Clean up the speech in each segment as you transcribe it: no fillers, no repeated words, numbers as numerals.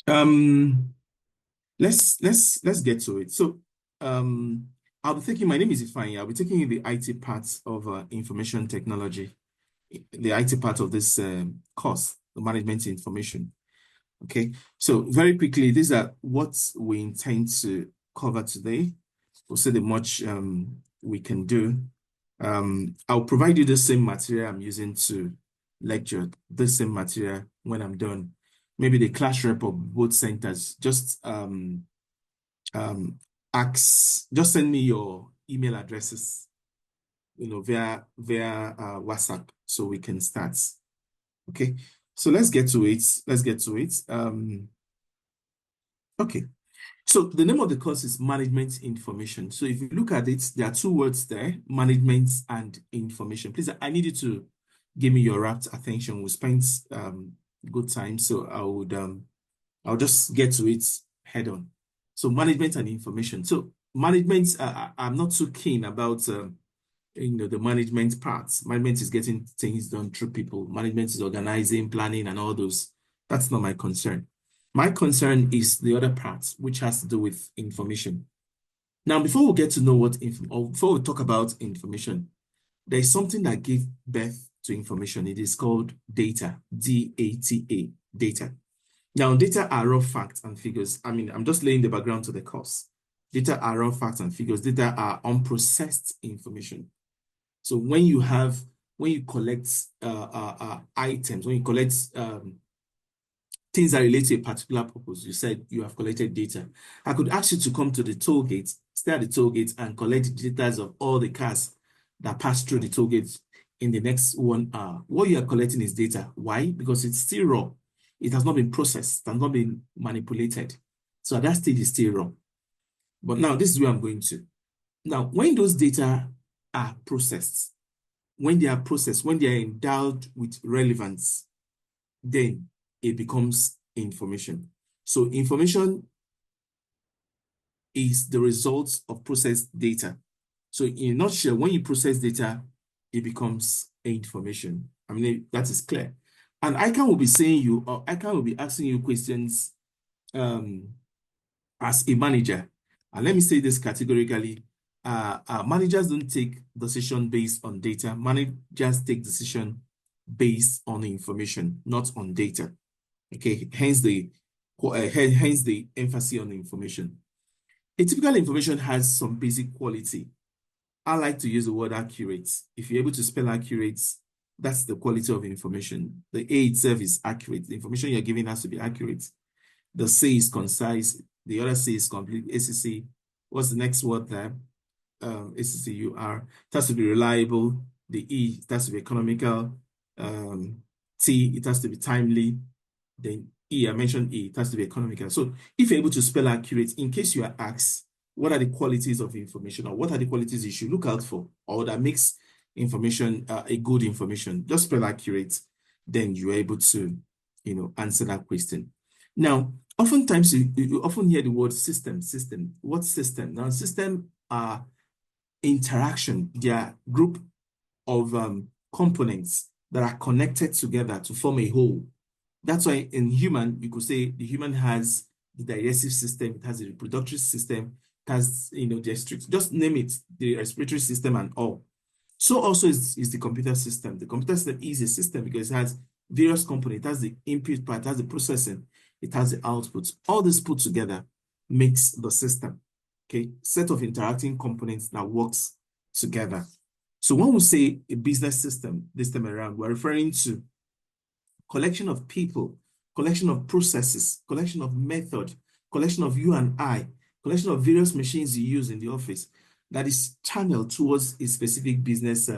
Um, let's get to it. So, I'll be taking. My name is Ifeanyi. I'll be taking the IT part of information technology, the IT part of this course, the management information. Okay. So very quickly, these are what we intend to cover today. We'll see the much we can do. I'll provide you the same material I'm using to lecture, the same material when I'm done. Maybe the class rep of both centers. Um, just send me your email addresses, via WhatsApp so we can start. Okay. So let's get to it. Let's get to it. Okay. So the name of the course is Management Information. So if you look at it, there are two words there, management and information. Please, I need you to give me your rapt attention. We spent good time, so I'll just get to it head on. So management and information. So management, I'm not too keen about the management parts. Management is getting things done through people. Management is organizing, planning, and all those. That's not my concern. My concern is the other part, which has to do with information. Now, before we get to know or before we talk about information, there is something that gives birth to information. It is called data, D-A-T-A, data. Now, data are raw facts and figures. I mean, I'm just laying the background to the course. Data are raw facts and figures. Data are unprocessed information. So when you collect items, when you collect things that relate to a particular purpose, you said you have collected data. I could ask you to come to the toll gate, stay at the toll gate, and collect the data of all the cars that pass through the toll gate in the next 1 hour. What you are collecting is data. Why? Because it's still raw. It has not been processed, it has not been manipulated. So at that stage, it's still raw. But now this is where I'm going to. Now, when those data are processed, when they are endowed with relevance, then it becomes information. So information is the results of processed data. So in a nutshell, when you process data, it becomes information. I mean, that is clear. And ICAN will be ICAN will be asking you questions as a manager. And let me say this categorically. Managers don't take decision based on data. Managers take decision based on information, not on data. Okay, hence the emphasis on the information. A typical information has some basic quality. I like to use the word accurate. If you're able to spell accurate, that's the quality of information. The A itself is accurate. The information you're giving has to be accurate. The C is concise. The other C is complete. ACC. What's the next word there? ACCUR. It has to be reliable. The E, it has to be economical. T, it has to be timely. Then E, I mentioned E, it has to be economical. So if you're able to spell accurate, in case you are asked, what are the qualities of information, or what are the qualities you should look out for, or that makes information a good information, just spell accurate, then you're able to, answer that question. Now, oftentimes you often hear the word system. What system? Now, system are interaction. They are group of components that are connected together to form a whole. That's why in human, you could say the human has the digestive system, it has the reproductive system, it has, just name it, the respiratory system and all. So also is the computer system. The computer system is a system because it has various components. It has the input part, it has the processing, it has the output. All this put together makes the system. Okay, set of interacting components that works together. So when we say a business system this time around, we're referring to collection of people, collection of processes, collection of method, collection of you and I, collection of various machines you use in the office that is channeled towards a specific business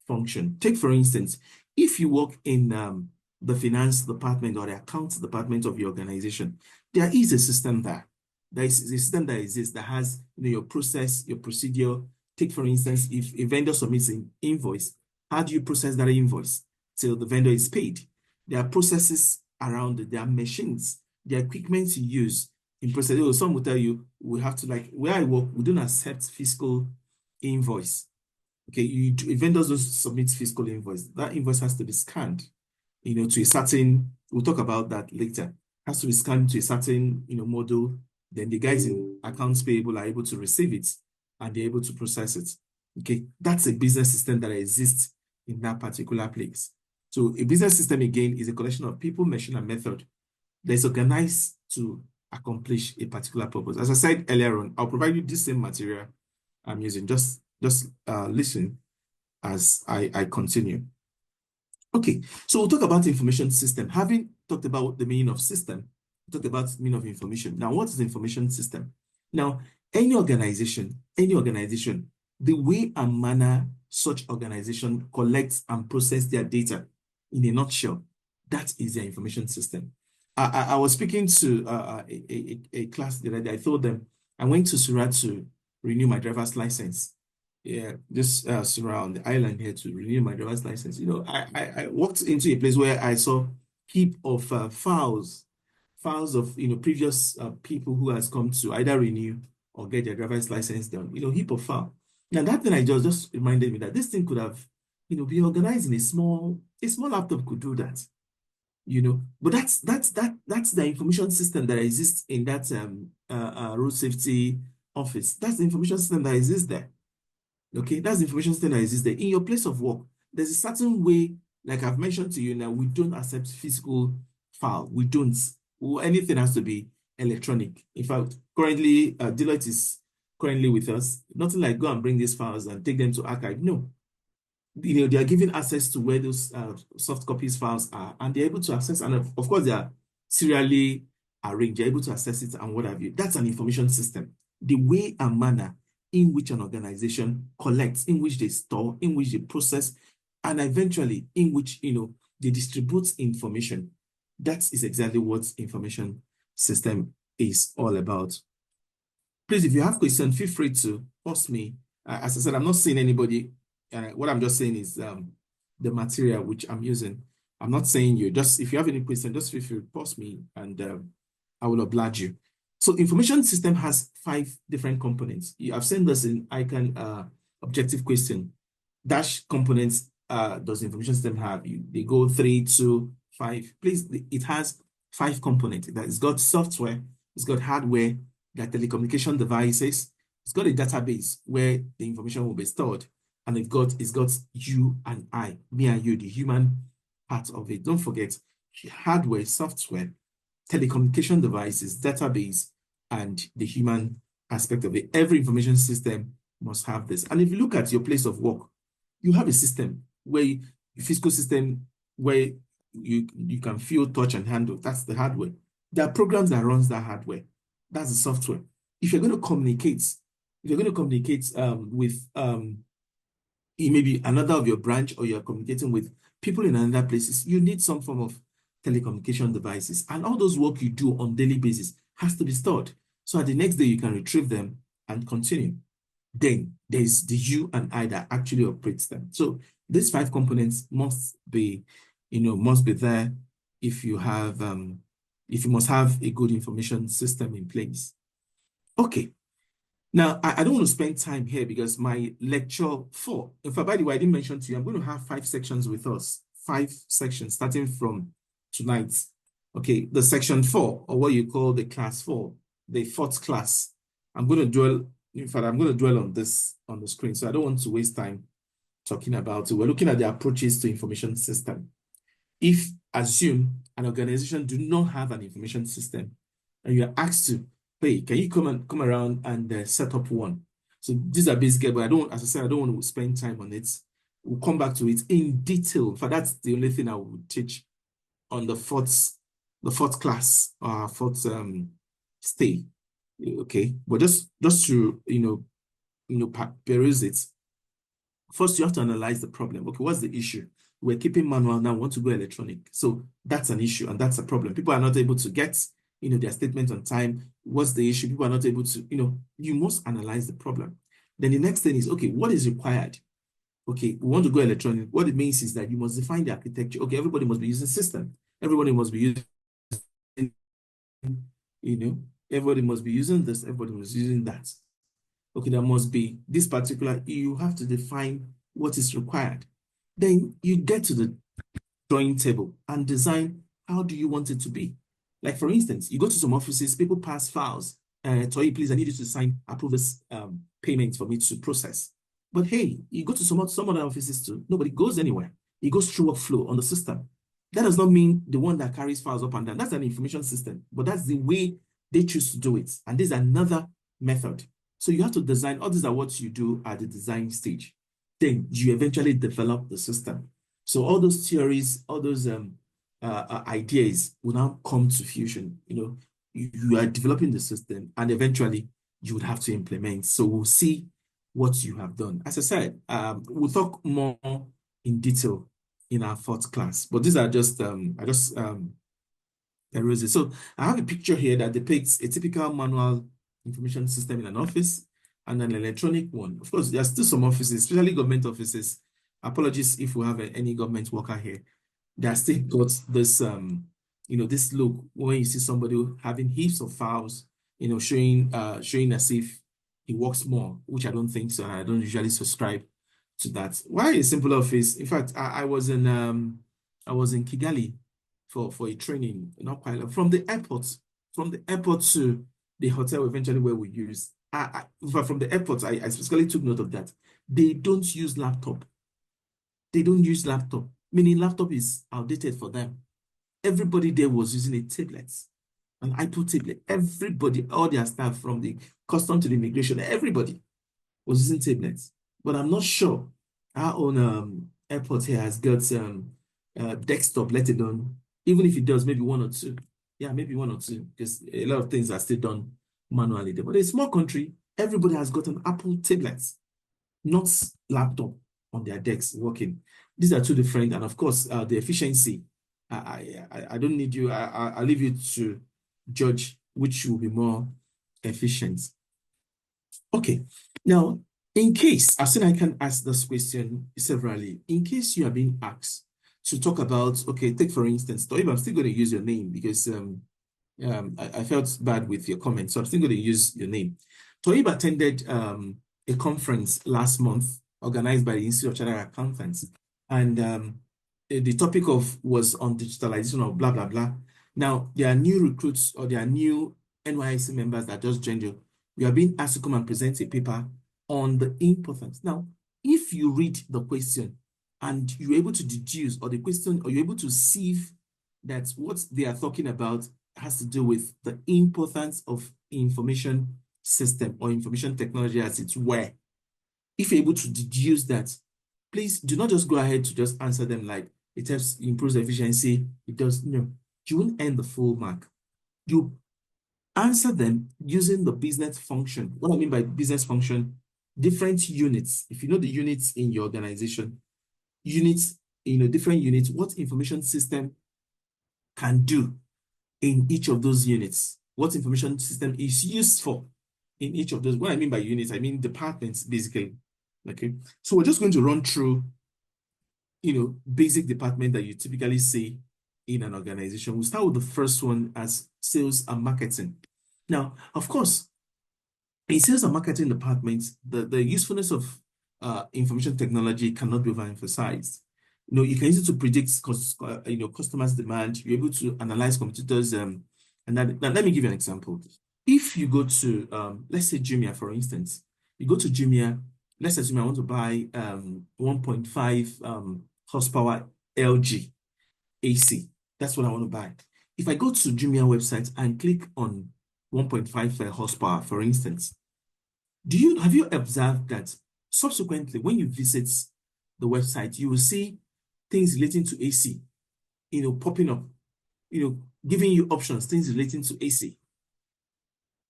function. Take, for instance, if you work in the finance department or the accounts department of your organization, there is a system there. There is a system that exists that has your process, your procedure. Take, for instance, if a vendor submits an invoice, how do you process that invoice till the vendor is paid? There are processes around it. There are machines. There are equipment you use in processing. Some will tell you, we have to, like, where I work, we don't accept physical invoice. Okay, vendors don't submit physical invoice. That invoice has to be scanned, to a certain, we'll talk about that later. has to be scanned to a certain, model. Then the guys in accounts payable are able to receive it and they're able to process it. Okay, that's a business system that exists in that particular place. So a business system, again, is a collection of people, machine, and method that is organized to accomplish a particular purpose. As I said earlier on, I'll provide you this same material I'm using. Just listen as I continue. Okay, so we'll talk about information system. Having talked about the meaning of system, we'll talk about the meaning of information. Now, what is information system? Now, any organization, the way and manner such organization collects and process their data, in a nutshell, that is their information system. I was speaking to a class the other day. I told them I went to Surat to renew my driver's license. Yeah, just surround the island here to renew my driver's license. I walked into a place where I saw heap of files of previous people who has come to either renew or get their driver's license done. Heap of file. Now that thing I just reminded me that this thing could have be organized in a small laptop could do that. But that's the information system that exists in that road safety office. That's the information system that exists there. Okay, that's the information system that exists there. In your place of work, there's a certain way, like I've mentioned to you now, we don't accept physical file. We don't. Anything has to be electronic. In fact, currently, Deloitte is currently with us. Nothing like go and bring these files and take them to archive. No. They are given access to where those soft copies files are, and they're able to access, and of course, they are serially arranged. They're able to access it and what have you. That's an information system. The way and manner in which an organization collects, in which they store, in which they process, and eventually in which they distribute information. That is exactly what information system is all about. Please, if you have questions, feel free to post me. As I said, I'm not seeing anybody. What I'm just saying is the material which I'm using. I'm not saying you. Just if you have any question, just feel free to post me, and I will oblige you. So information system has 5 different components. I've seen this in ICAN objective question. Dash components does information system have? They go 3, 2, 5. Please, it has 5 components. It's got software, it's got hardware, there are telecommunication devices, it's got a database where the information will be stored, and it's got you and I, me and you, the human part of it. Don't forget hardware, software, telecommunication devices, database, and the human aspect of it. Every information system must have this. And if you look at your place of work, you have a system a physical system where you can feel, touch, and handle. That's the hardware. There are programs that runs that hardware. That's the software. If you're going to communicate, with maybe another of your branch, or you're communicating with people in another places, you need some form of telecommunication devices. And all those work you do on daily basis has to be stored. So at the next day, you can retrieve them and continue. Then there's the you and I that actually operates them. So these 5 components must be there if you must have a good information system in place. Okay. Now, I don't want to spend time here because my lecture 4, in fact, by the way, I didn't mention to you, I'm going to have 5 sections with us, 5 sections starting from tonight. Okay, the section 4, or what you call the class 4, the 4th class. I'm going to dwell on this on the screen, so I don't want to waste time talking about it. We're looking at the approaches to information system. If assume an organization do not have an information system, and you are asked to, hey, can you come around and set up one? So these are basic, but as I said, I don't want to spend time on it. We'll come back to it in detail. For that's the only thing I will teach on the 4th class, 4th stay. Okay, but just to peruse it. First, you have to analyze the problem. Okay, what's the issue? We're keeping manual now, we want to go electronic. So that's an issue, and that's a problem. People are not able to get their statement on time. What's the issue? People are not able to, you must analyze the problem. Then the next thing is, okay, what is required? Okay, we want to go electronic. What it means is that you must define the architecture. Okay, everybody must be using system. Everybody must be using, everybody must be using this, everybody must be using that. Okay, there must be this particular, you have to define what is required. Then you get to the drawing table and design how do you want it to be. Like for instance, you go to some offices, people pass files. Toy, please, I need you to approve this payment for me to process. But hey, you go to some other offices too. Nobody goes anywhere. It goes through workflow on the system. That does not mean the one that carries files up and down. That's an information system, but that's the way they choose to do it. And this is another method. So you have to design, all these are what you do at the design stage. Then you eventually develop the system. So all those theories, all those ideas will now come to fusion. You are developing the system and eventually you would have to implement. So we'll see what you have done. As I said, we'll talk more in detail in our fourth class, but these are just, erased. So I have a picture here that depicts a typical manual information system in an office and an electronic one. Of course, there are still some offices, especially government offices. Apologies if we have any government worker here. They are still got this, this look when you see somebody having heaps of files, showing as if he works more, which I don't think so. I don't usually subscribe to that. Why a simple office? In fact, I was in Kigali for a training, not quite long, from the airport to the hotel eventually where we use. From the airport, I specifically took note of that. They don't use laptop. They don't use laptop, meaning laptop is outdated for them. Everybody there was using a tablet, an iPod tablet. Everybody, all their staff from the custom to the immigration, everybody was using tablets. But I'm not sure our own airport here has got desktop, let alone, even if it does, maybe one or two. Yeah, maybe one or two, because a lot of things are still done manually there. But a small country, everybody has got an Apple tablet, not laptop on their decks working. These are two different, and of course, the efficiency. I don't need you. I'll leave you to judge which will be more efficient. Okay, now, in case, I've seen I can ask this question severally. In case you are being asked to talk about, okay, take for instance, Toib, I'm still going to use your name because I felt bad with your comment, so I'm still going to use your name. Toib attended a conference last month organized by the Institute of Chartered Accountants, and the topic was on digitalization of blah, blah, blah. Now, there are new recruits or there are new NYC members that just joined you. You are being asked to come and present a paper on the importance. Now, if you read the question and you're able to deduce or the question, or you're able to see that what they are talking about has to do with the importance of information system or information technology as it were, if you're able to deduce that, please do not just go ahead to just answer them like it helps improves efficiency. It does. No, you won't earn the full mark. You answer them using the business function. What I mean by business function, different units. If you know the units in your organization, different units, what information system can do in each of those units, what information system is used for in each of those. What I mean by units, I mean departments, basically. Okay, so we're just going to run through, basic department that you typically see in an organization. We'll start with the first one as sales and marketing. Now, of course, in sales and marketing departments, the usefulness of information technology cannot be overemphasized. You can use it to predict customers' demand. You're able to analyze competitors. And now let me give you an example. If you go to, let's say Jumia, for instance, you go to Jumia, let's assume I want to buy 1.5 horsepower LG AC. That's what I want to buy. If I go to Jumia website and click on 1.5 horsepower, for instance, have you observed that subsequently when you visit the website, you will see things relating to AC, popping up, giving you options, things relating to AC.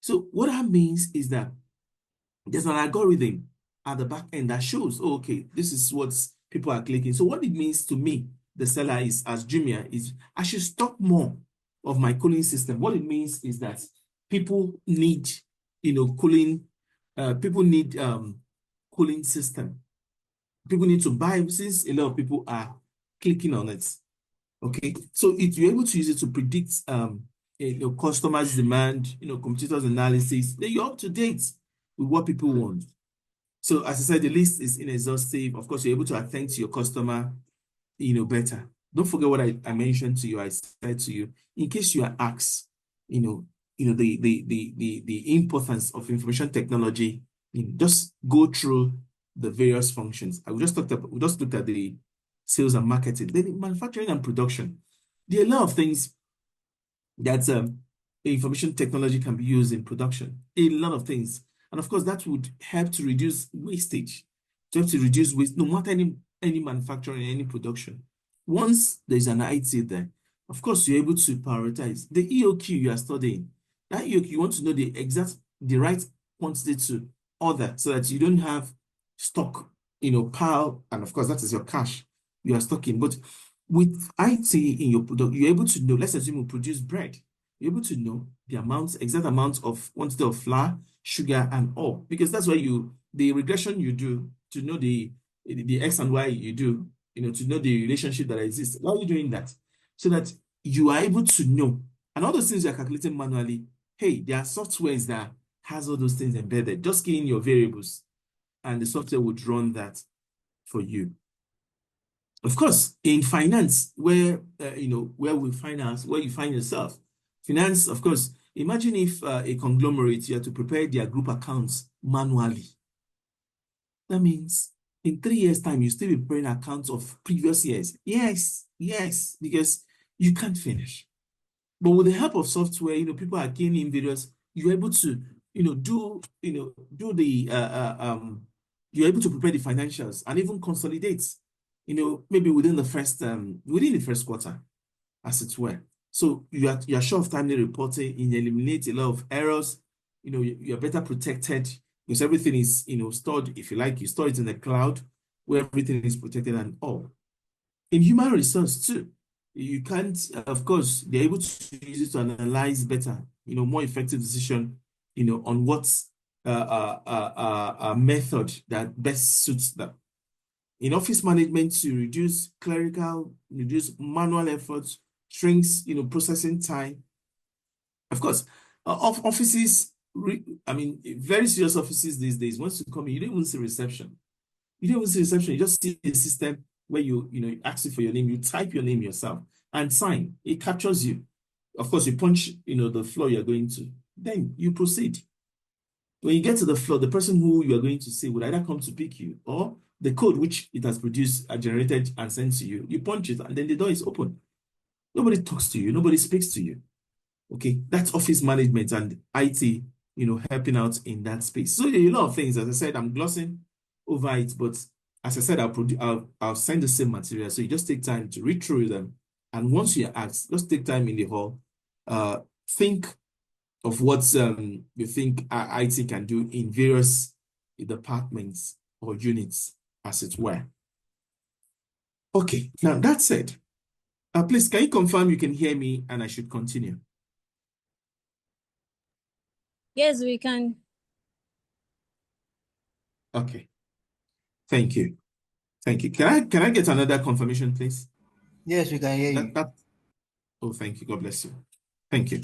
So what that means is that there's an algorithm at the back end that shows, oh, okay, this is what people are clicking. So what it means to me, the seller is, as Jumia, is I should stock more of my cooling system. What it means is that people need, cooling, people need cooling system. People need to buy, since a lot of people are clicking on it. Okay, so you're able to use it to predict customers' demand, competitors' analysis. Then you're up to date with what people want. So as I said, the list is inexhaustive. Of course, you're able to attend to your customer, better. Don't forget what I mentioned to you. I said to you, in case you are asked you know, the importance of information technology, just go through the various functions. We just looked at the sales and marketing, then manufacturing and production. There are a lot of things that information technology can be used in production. A lot of things. And of course, that would help to reduce wastage, to help to reduce waste, no matter any manufacturing, any production. Once there's an IT there, of course, you're able to prioritize the EOQ you are studying. That EOQ, you want to know the right quantity to order so that you don't have stock, pile, and of course, that is your cash you are stocking. But with IT in your product, you're able to know, let's assume you produce bread. You're able to know the exact amount of quantity of flour, sugar, and all, because that's why the regression you do to know the X and Y you do, to know the relationship that exists. Why are you doing that? So that you are able to know, and all those things you are calculating manually, hey, there are softwares that has all those things embedded. Just key in your variables, and the software would run that for you. Of course, in finance, where where you find yourself, finance, of course, imagine if a conglomerate, you have to prepare their group accounts manually. That means in 3 years' time, you still be preparing accounts of previous years. Yes, because you can't finish. But with the help of software, people are gaining various, you're able to, you're able to prepare the financials and even consolidate, maybe within the first quarter, as it were. So you're sure of timely reporting, you eliminate a lot of errors, you're better protected because everything is, stored, if you like, you store it in the cloud where everything is protected and all. In human resource too, you can't, of course, they're able to use it to analyze better, more effective decision, on what's a method that best suits them. In office management, to reduce manual efforts, shrinks, processing time. Of course, offices, very serious offices these days, once you come in, you don't even see reception. You don't even see reception, you just see a system where you ask you for your name, you type your name yourself and sign. It captures you. Of course, you punch, the floor you're going to. Then you proceed. When you get to the floor, the person who you are going to see will either come to pick you or the code which it has produced, generated and sent to you. You punch it and then the door is open. Nobody talks to you. Nobody speaks to you. Okay, that's office management and IT, helping out in that space. So a lot of things, as I said, I'm glossing over it, but as I said, I'll send the same material. So you just take time to read through them. And once you're asked, just take time in the hall, think of what you think IT can do in various departments or units, as it were. Okay, now that said, please, can you confirm you can hear me and I should continue? Yes, we can. Okay. Thank you. Thank you. Can I get another confirmation, please? Yes, we can hear you. Oh, thank you. God bless you. Thank you.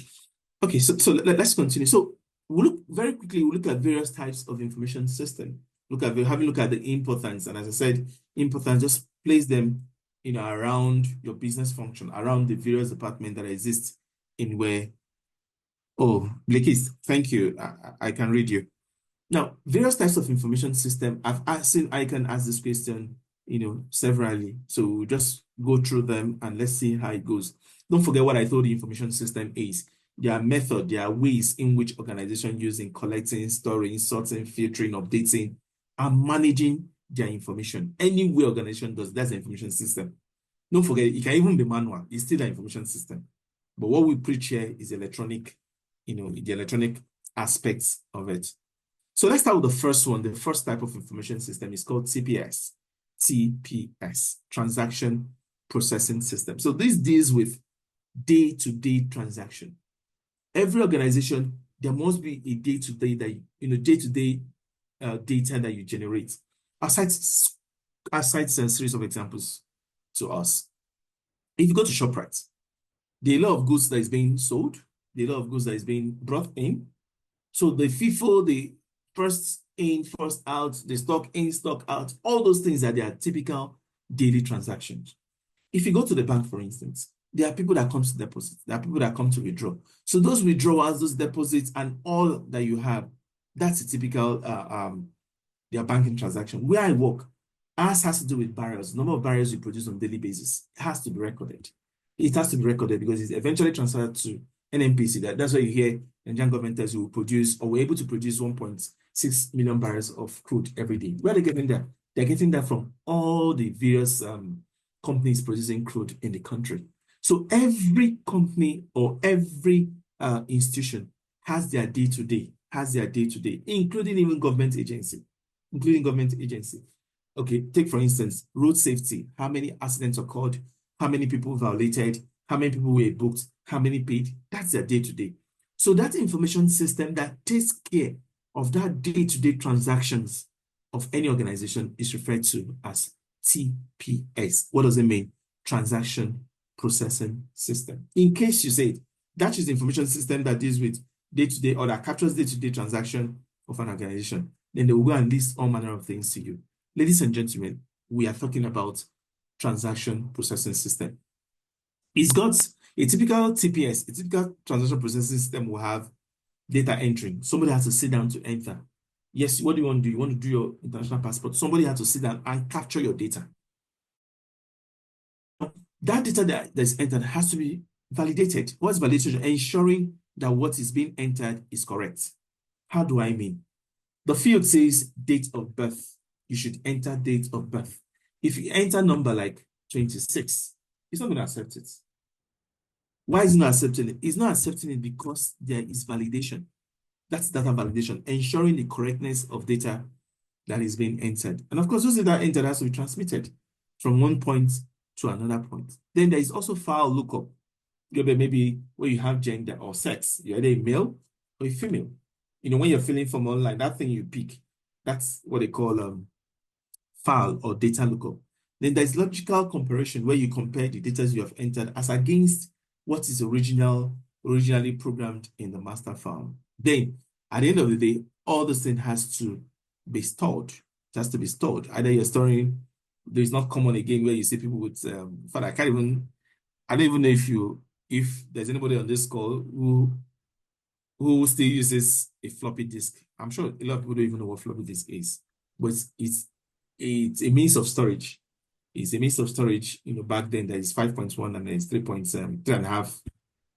Okay, so let's continue. So we'll look at various types of information system. Having look at the importance, and as I said, importance, just place them, around your business function, around the various departments that exist in where. Oh, Blakis, thank you. I can read you. Now, various types of information system. I've seen ICAN ask this question, severally. So we'll just go through them and let's see how it goes. Don't forget what I told the information system is. There are methods, there are ways in which organizations using collecting, storing, sorting, filtering, updating, and managing their information. Any way organization does, that's an information system. Don't forget, it can even be manual. It's still an information system. But what we preach here is electronic, the electronic aspects of it. So let's start with the first one. The first type of information system is called TPS. TPS, Transaction Processing System. So this deals with day-to-day transaction. Every organization, there must be a day-to-day day-to-day data that you generate. I'll cite a series of examples to us. If you go to ShopRite, there are a lot of goods that is being sold, there are a lot of goods that is being brought in. So the FIFO, the first in, first out, the stock in, stock out, all those things are their typical daily transactions. If you go to the bank, for instance, There are people that come to deposit. There are people that come to withdraw. So those withdrawals, those deposits, and all that you have, that's a typical their banking transaction. Where I work, ours has to do with barrels. Number of barrels you produce on a daily basis. It has to be recorded. It has to be recorded because it's eventually transferred to NNPC. That's why you hear Nigerian government tells you will produce, or we're able to produce 1.6 million barrels of crude every day. Where are they getting that? They're getting that from all the various companies producing crude in the country. So every company or every institution has their day-to-day, including even government agency, Okay, take for instance, road safety. How many accidents occurred? How many people violated? How many people were booked? How many paid? That's their day-to-day. So that information system that takes care of that day-to-day transactions of any organization is referred to as TPS. What does it mean? Transaction Processing System. In case you say that is the information system that deals with day-to-day or that captures day-to-day transaction of an organization, then they will go and list all manner of things to you. Ladies and gentlemen, we are talking about transaction processing system. It's got a typical TPS, a typical transaction processing system will have data entering. Somebody has to sit down to enter. Yes, what do you want to do? You want to do your international passport. Somebody has to sit down and capture your data. That data that is entered has to be validated. What's validation? Ensuring that what is being entered is correct. How do I mean? The field says date of birth. You should enter date of birth. If you enter number like 26, it's not going to accept it. Why is it not accepting it? It's not accepting it because there is validation. That's data validation, ensuring the correctness of data that is being entered. And of course, those data entered has to be transmitted from one point to another point. Then there is also file lookup. Maybe where you have gender or sex, you're either a male or a female. When you're filling from online, that thing you pick, that's what they call file or data lookup. Then there's logical comparison where you compare the data you have entered as against what is originally programmed in the master file. Then at the end of the day, all this thing has to be stored. It has to be stored. Either you're storing, there's not common again where you see people with, in fact, I don't even know if there's anybody on this call who still uses a floppy disk. I'm sure a lot of people don't even know what floppy disk is, but it's a means of storage. It's a means of storage. Back then there is 5.1 and there's 3.5,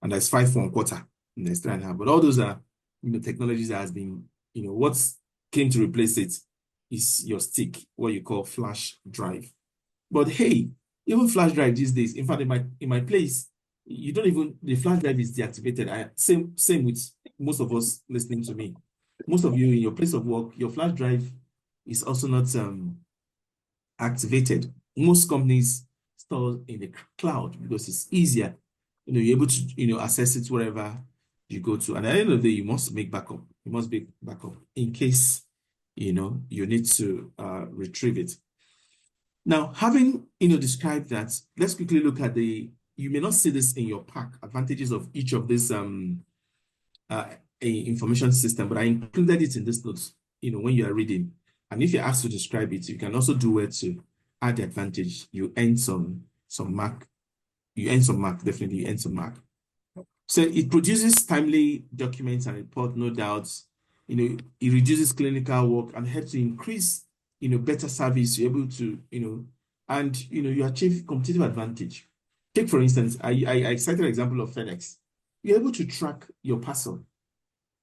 and there's 5.25 and there's 3.5. But all those are technologies that has been, what came to replace it is your stick, what you call flash drive. But hey, even flash drive these days, in fact, in my place, you don't even, the flash drive is deactivated. Same with most of us listening to me. Most of you in your place of work, your flash drive is also not activated. Most companies store in the cloud because it's easier. You're able to access it wherever you go to. And at the end of the day, you must make backup. You must make backup in case you need to retrieve it. Now, having described that, let's quickly look at you may not see this in your pack, advantages of each of this information system, but I included it in this notes, when you are reading. And if you're asked to describe it, you can also do where to add the advantage. You earn some mark. You earn some mark, definitely you earn some mark. So it produces timely documents and report, no doubts. It reduces clinical work and helps to increase, better service. You're able to, and you achieve competitive advantage. Take for instance, I cited an example of FedEx. You're able to track your parcel.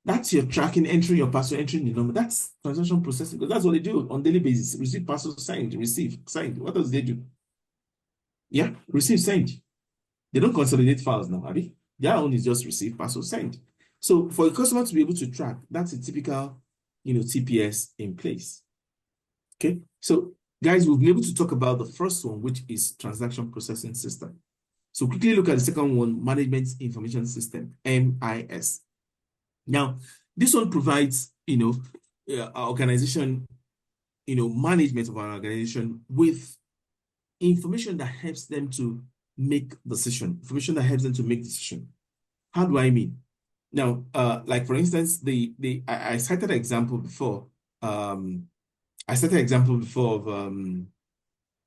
That's your tracking, entering your parcel, entering the number. That's transaction processing, because that's what they do on daily basis. Receive parcel, signed, receive, signed. What else they do? Yeah, receive, signed. They don't consolidate files now, Abby. Their own is just receive, parcel, send. So for a customer to be able to track, that's a typical, TPS in place. Okay, so guys, we've been able to talk about the first one, which is transaction processing system. So quickly look at the second one, management information system, MIS. Now, this one provides, organization, management of an organization with information that helps them to make decision, information that helps them to make decision. How do I mean? Now, like for instance, I cited an example before. I cited an example before of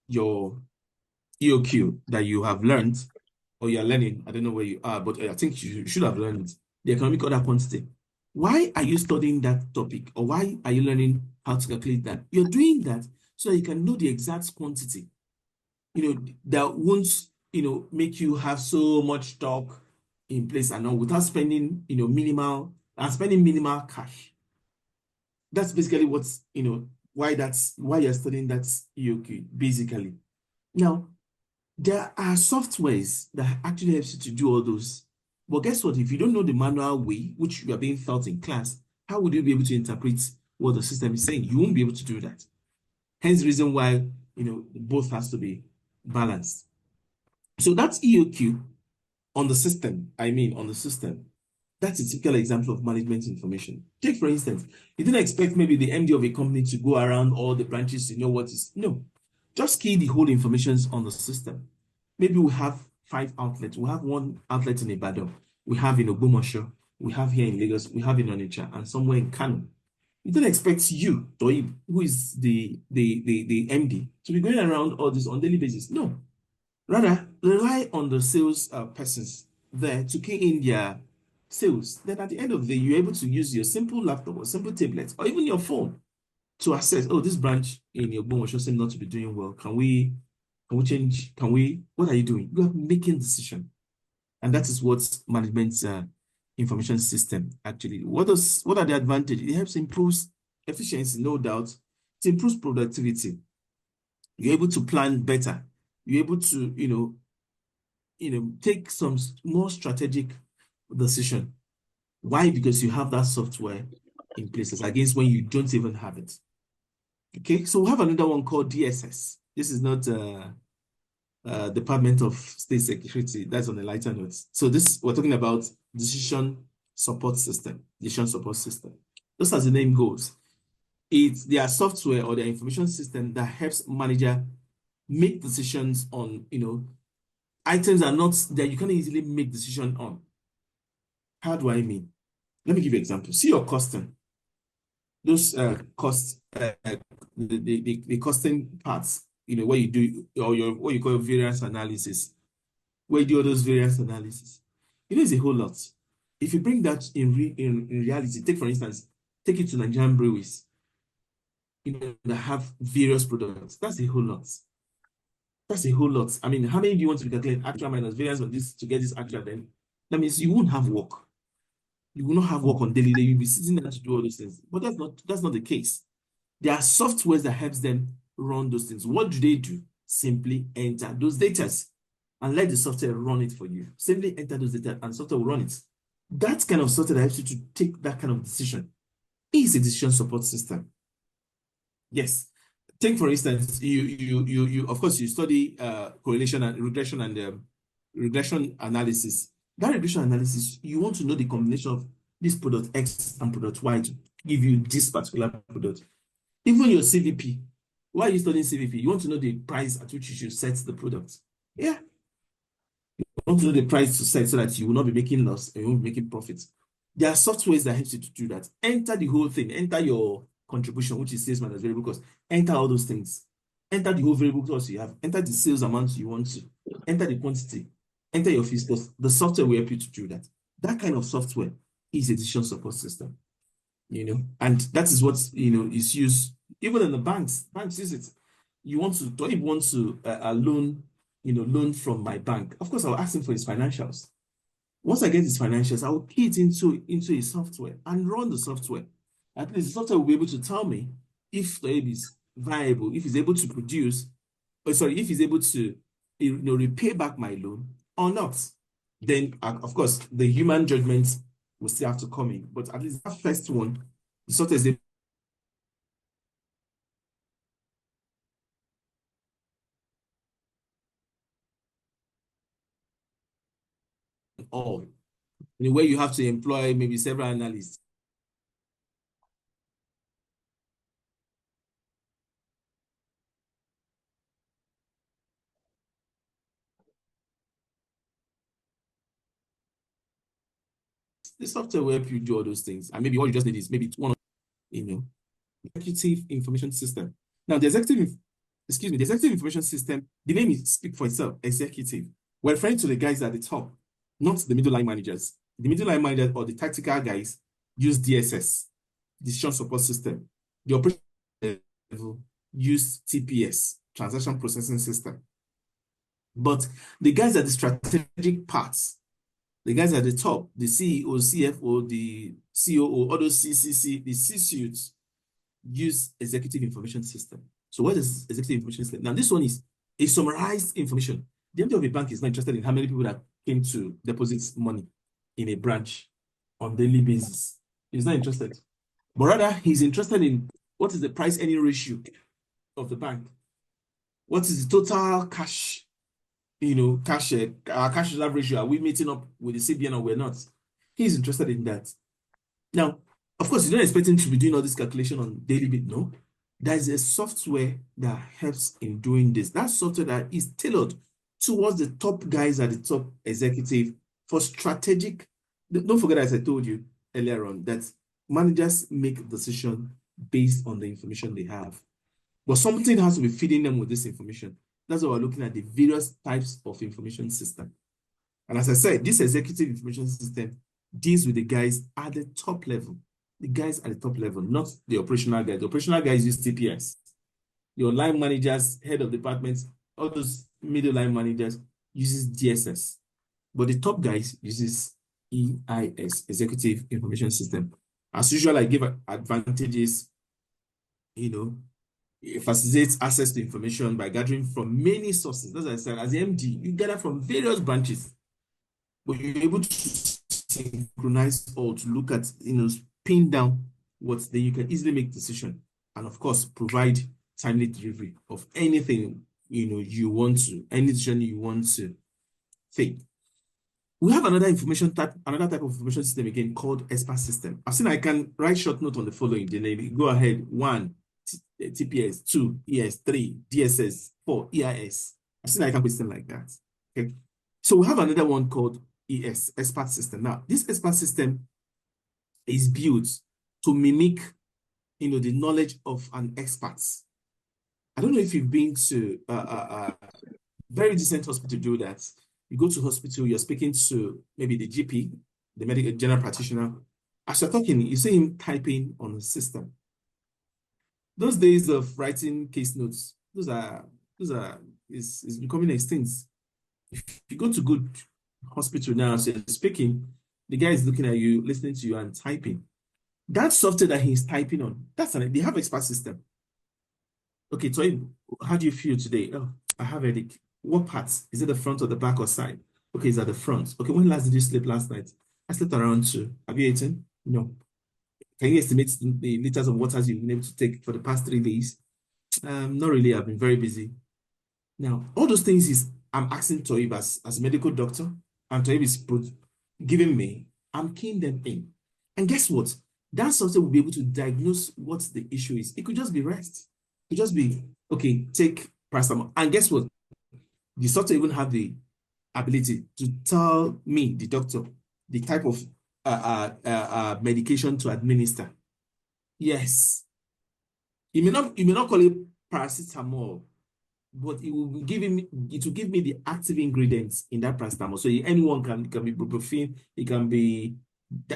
your EOQ that you have learned or you're learning, I don't know where you are, but I think you should have learned the economic order quantity. Why are you studying that topic, or why are you learning how to calculate that? You're doing that so that you can know the exact quantity, that won't, make you have so much stock in place and all without spending, spending minimal cash. That's basically what's, why you're studying that EOQ, basically. Now, there are softwares that actually helps you to do all those. But guess what? If you don't know the manual way, which you are being taught in class, how would you be able to interpret what the system is saying? You won't be able to do that. Hence the reason why, both has to be balanced. So that's EOQ on the system. On the system. That's a typical example of management information. Take, for instance, you didn't expect maybe the MD of a company to go around all the branches to know what is. No, just key the whole information on the system. Maybe we have 5 outlets. We have 1 outlet in Ibadan. We have in Ogbomoso. We have here in Lagos. We have in Onitsha and somewhere in Kano. You don't expect you, Toib, who is the MD, to be going around all this on daily basis. No. Rather, rely on the sales persons there to key in their sales. Then at the end of the day, you're able to use your simple laptop or simple tablet or even your phone to assess, oh, this branch in your Ogbomoso seems not to be doing well. Can we change? What are you doing? You are making decision. And that is what management information system actually. What are the advantages? It helps improve efficiency, no doubt. It improves productivity. You're able to plan better. You're able to, take some more strategic decision. Why? Because you have that software in places against when you don't even have it. Okay, so we have another one called DSS. This is not Department of State Security. That's on a lighter note. So we're talking about decision support system. Just as the name goes, it's their software or their information system that helps manager make decisions on, items are not that you can't easily make decision on. How do I mean? Let me give you an example. See your costing. Those costs, the costing parts, where you do or what you call variance analysis, where you do all those variance analysis. It's a whole lot. If you bring that in reality, take for instance, take it to Nigerian breweries, that have various products. That's a whole lot. That's a whole lot. I mean, how many do you want to be calculating actual minus variance on this to get this actual? Then that means you won't have work. You will not have work on daily. You'll be sitting there to do all those things. But that's not the case. There are softwares that helps them run those things. What do they do? Simply enter those data and let the software run it for you. Simply enter those data and software will run it. That kind of software that helps you to take that kind of decision is a decision support system. Yes. Take for instance, you of course you study correlation and regression regression analysis. That regression analysis, you want to know the combination of this product X and product Y to give you this particular product. Even your CVP, why are you studying CVP? You want to know the price at which you should set the product. Yeah. You want to know the price to set so that you will not be making loss and you won't be making profits. There are softwares that help you to do that. Enter the whole thing. Enter your contribution, which is sales minus variable cost. Enter all those things. Enter the whole variable cost you have. Enter the sales amount you want to. Enter the quantity. Enter your fees cost. The software will help you to do that. That kind of software is a decision support system. And that is what is used even in the banks. Banks use it. You want to a loan, loan from my bank. Of course, I'll ask him for his financials. Once I get his financials, I will key it into a software and run the software. At least the software will be able to tell me if the aid is viable, if he's able to produce, if he's able to repay back my loan or not. Then, of course, the human judgment will still have to come in. But at least that first one, the software is able all. In a way, you have to employ maybe several analysts. The software will help you do all those things. And maybe all you just need is maybe one, executive information system. Now, the executive information system, the name is speak for itself, executive. We're referring to the guys at the top, not the middle line managers. The middle line managers or the tactical guys use DSS, decision support system. The operation level use TPS, transaction processing system. But the guys at the strategic parts, the guys at the top, the CEO, CFO, the COO, all those CCC, the C-suites use executive information system. So what is executive information system? Now this one is a summarized information. The MD of a bank is not interested in how many people that came to deposit money in a branch on daily basis. He's not interested. But rather, he's interested in what is the price earning ratio of the bank? What is the total cash, cash reserve ratio? Are we meeting up with the CBN or we're not? He's interested in that. Now, of course, you don't expect him to be doing all this calculation on daily basis. No, there's a software that helps in doing this. That software that is tailored towards the top guys at the top executive for strategic. Don't forget, as I told you earlier on, that managers make decisions based on the information they have. But something has to be feeding them with this information. That's why we're looking at the various types of information system. And as I said, this executive information system deals with the guys at the top level. The guys at the top level, not the operational guys. The operational guys use TPS. Your line managers, head of departments, all those middle line managers uses DSS. But the top guys uses EIS, Executive Information System. As usual, I give advantages, it facilitates access to information by gathering from many sources. As I said, as the MD, you gather from various branches, but you're able to synchronize or to look at, pin down what then you can easily make decision, and of course provide timely delivery of anything you want to, any decision you want to take. We have another type of information system again called expert system. I've seen I can write short note on the following. Then go ahead. 1, TPS, 2, ES, 3, DSS, 4, EIS. I've seen I can put something like that. Okay. So we have another one called ES, expert system. Now, this expert system is built to mimic, the knowledge of an expert. I don't know if you've been to very decent hospital do that. You go to hospital, you're speaking to maybe the GP, the medical general practitioner. As you're talking, you see him typing on the system. Those days of writing case notes, is becoming extinct. If you go to good hospital now, so you're speaking, the guy is looking at you, listening to you, and typing. That software that he's typing on, they have expert system. Okay, so how do you feel today? Oh, I have a headache. What parts? Is it the front or the back or side? Okay, it's at the front. Okay, when last did you sleep last night? I slept around 2. Have you eaten? No. Can you estimate the liters of water you've been able to take for the past 3 days? Not really. I've been very busy. Now, all those things I'm asking Toib as a medical doctor, and Toib is giving me, I'm keying them in. And guess what? That software will be able to diagnose what the issue is. It could just be rest. It could just be, okay, take paracetamol. And guess what? The software even have the ability to tell me, the doctor, the type of medication to administer. Yes. It may not call it paracetamol, but it will give me the active ingredients in that paracetamol. So anyone can be ibuprofen, it can be,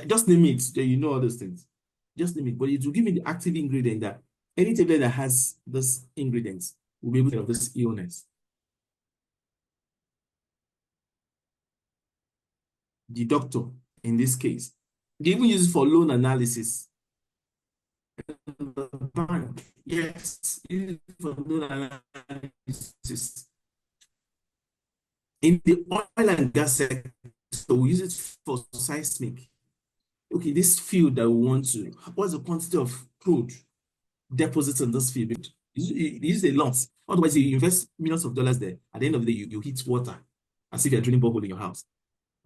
just name it, you know all those things. Just name it, but it will give me the active ingredient that any tablet that has those ingredients will be able to have this illness. The doctor, in this case, they even use it for loan analysis. The bank, yes, use it for loan analysis. In the oil and gas sector, we use it for seismic. Okay, this field that we want to, what's the quantity of crude deposits in this field? It is a lot. Otherwise, you invest millions of dollars there. At the end of the day, you hit water as if you're drilling borehole in your house.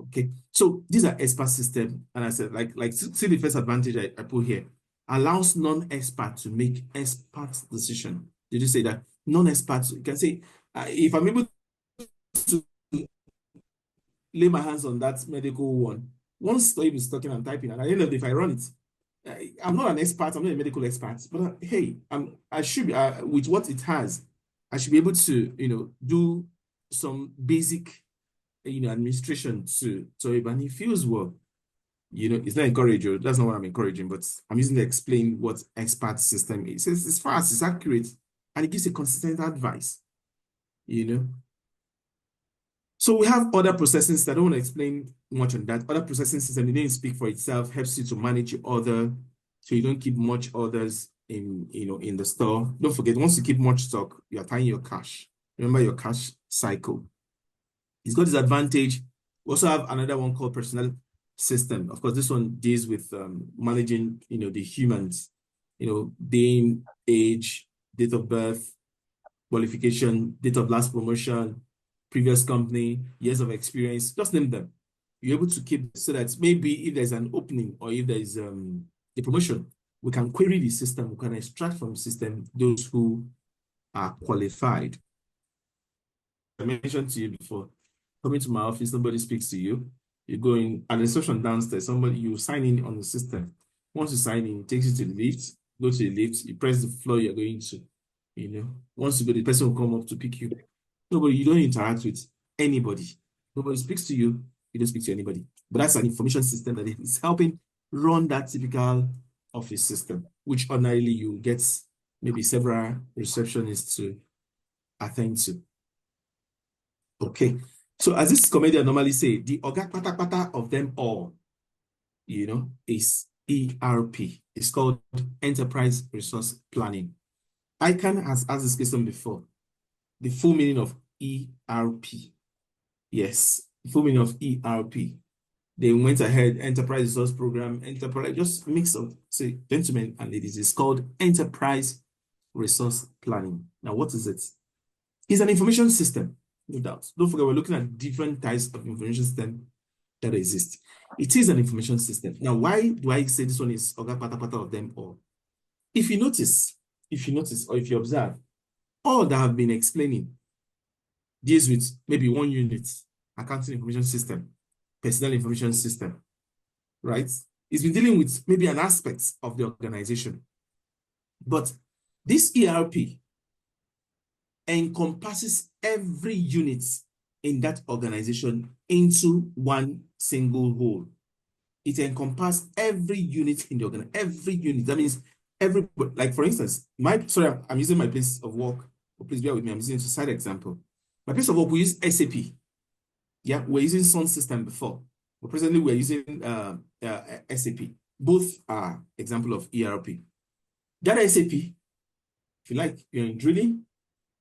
Okay, so these are expert systems, and I said, see the first advantage I put here, allows non-expert to make expert decision. Did you say that? Non-experts, you can say, if I'm able to lay my hands on that medical one, once Toib is talking and typing, and at the end of the day, if I run it, I'm not an expert, I'm not a medical expert, but hey, I should be, with what it has, I should be able to, do some basic administration to it, and he feels well. It's not encouraging. That's not what I'm encouraging, but I'm using to explain what expert system is. It's fast, it's accurate, and it gives a consistent advice. So we have other processing systems. I don't want to explain much on that. Other processing system, the name speak for itself, helps you to manage your order, so you don't keep much orders in the store. Don't forget, once you keep much stock, you are tying your cash. Remember your cash cycle. It's got this advantage. We also have another one called personnel system. Of course, this one deals with managing, the humans, name, age, date of birth, qualification, date of last promotion, previous company, years of experience, just name them. You're able to keep so that maybe if there's an opening or if there is a promotion, we can query the system, we can extract from the system those who are qualified. I mentioned to you before, coming to my office, somebody speaks to you, you go in at the reception downstairs, you sign in on the system. Once you sign in, it takes you to the lift, go to the lift, you press the floor you're going to. Once you go, the person will come up to pick you. You don't interact with anybody. Nobody speaks to you, you don't speak to anybody. But that's an information system that is helping run that typical office system, which ordinarily you get maybe several receptionists to attend to. Okay. So as this comedian normally say, the oga pata pata of them all, is ERP. It's called Enterprise Resource Planning. ICAN has asked this question before. The full meaning of ERP. Yes, the full meaning of ERP. They went ahead, Enterprise Resource Program, Enterprise, just mix of, say, gentlemen and ladies, it's called Enterprise Resource Planning. Now, what is it? It's an information system, no doubt. Don't forget, we're looking at different types of information system that exist. It is an information system. Now, why do I say this one is Oga Pata Pata of them all? If you notice, or if you observe, all that I've been explaining deals with maybe one unit, accounting information system, personnel information system, right? It's been dealing with maybe an aspect of the organization. But this ERP encompasses every unit in that organization into one single whole. It encompasses every unit in the organization, every unit. That means like for instance, I'm using my place of work. Please bear with me. I'm using a side example. My place of work, we use SAP. Yeah, we're using Sun System before. But presently, we're using SAP. Both are example of ERP. That SAP, if you like, you're in drilling,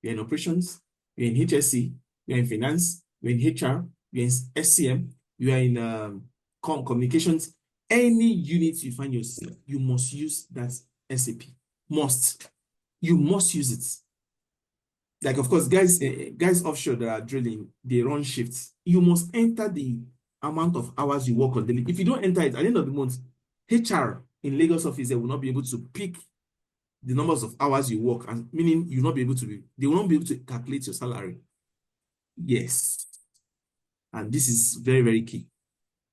you're in operations, you're in HSC, you're in finance, you're in HR, you're in SCM, you are in communications. Any unit you find yourself, you must use that SAP. You must use it. Like, of course, guys offshore that are drilling, they run shifts. You must enter the amount of hours you work on daily. If you don't enter it, at the end of the month, HR in Lagos office, they will not be able to pick the numbers of hours you work, and meaning they will not be able to calculate your salary. Yes. And this is very, very key.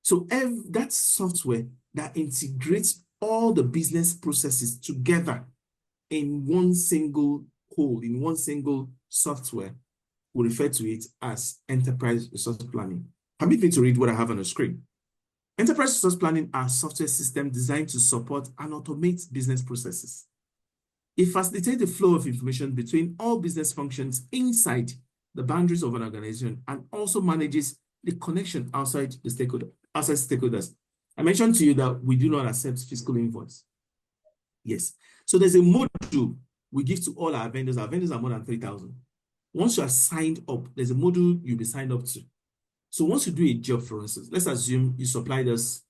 So that software that integrates all the business processes together in one single whole, in one single software, we refer to it as Enterprise Resource Planning. Permit me to read what I have on the screen. Enterprise Resource Planning are software systems designed to support and automate business processes. It facilitates the flow of information between all business functions inside the boundaries of an organization and also manages the connection outside stakeholders. I mentioned to you that we do not accept physical invoice. Yes. So there's a module we give to all our vendors. Our vendors are more than 3,000. Once you are signed up, there's a module you'll be signed up to. So once you do a job, for instance, let's assume you supplied us,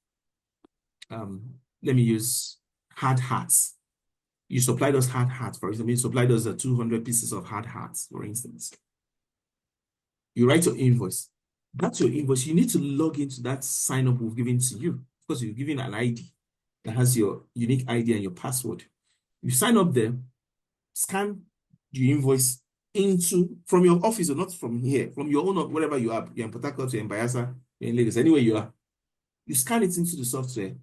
let me use hard hats. You supplied us hard hats, for example, you supplied us 200 pieces of hard hats, for instance. You write your invoice. That's your invoice. You need to log into that sign up we've given to you because you're giving an ID that has your unique ID and your password. You sign up there, scan your invoice from your office or not from here, from your own, wherever you are. You're in Port Harcourt, you're in Bayelsa, you're in Lagos, anywhere you are. You scan it into the software.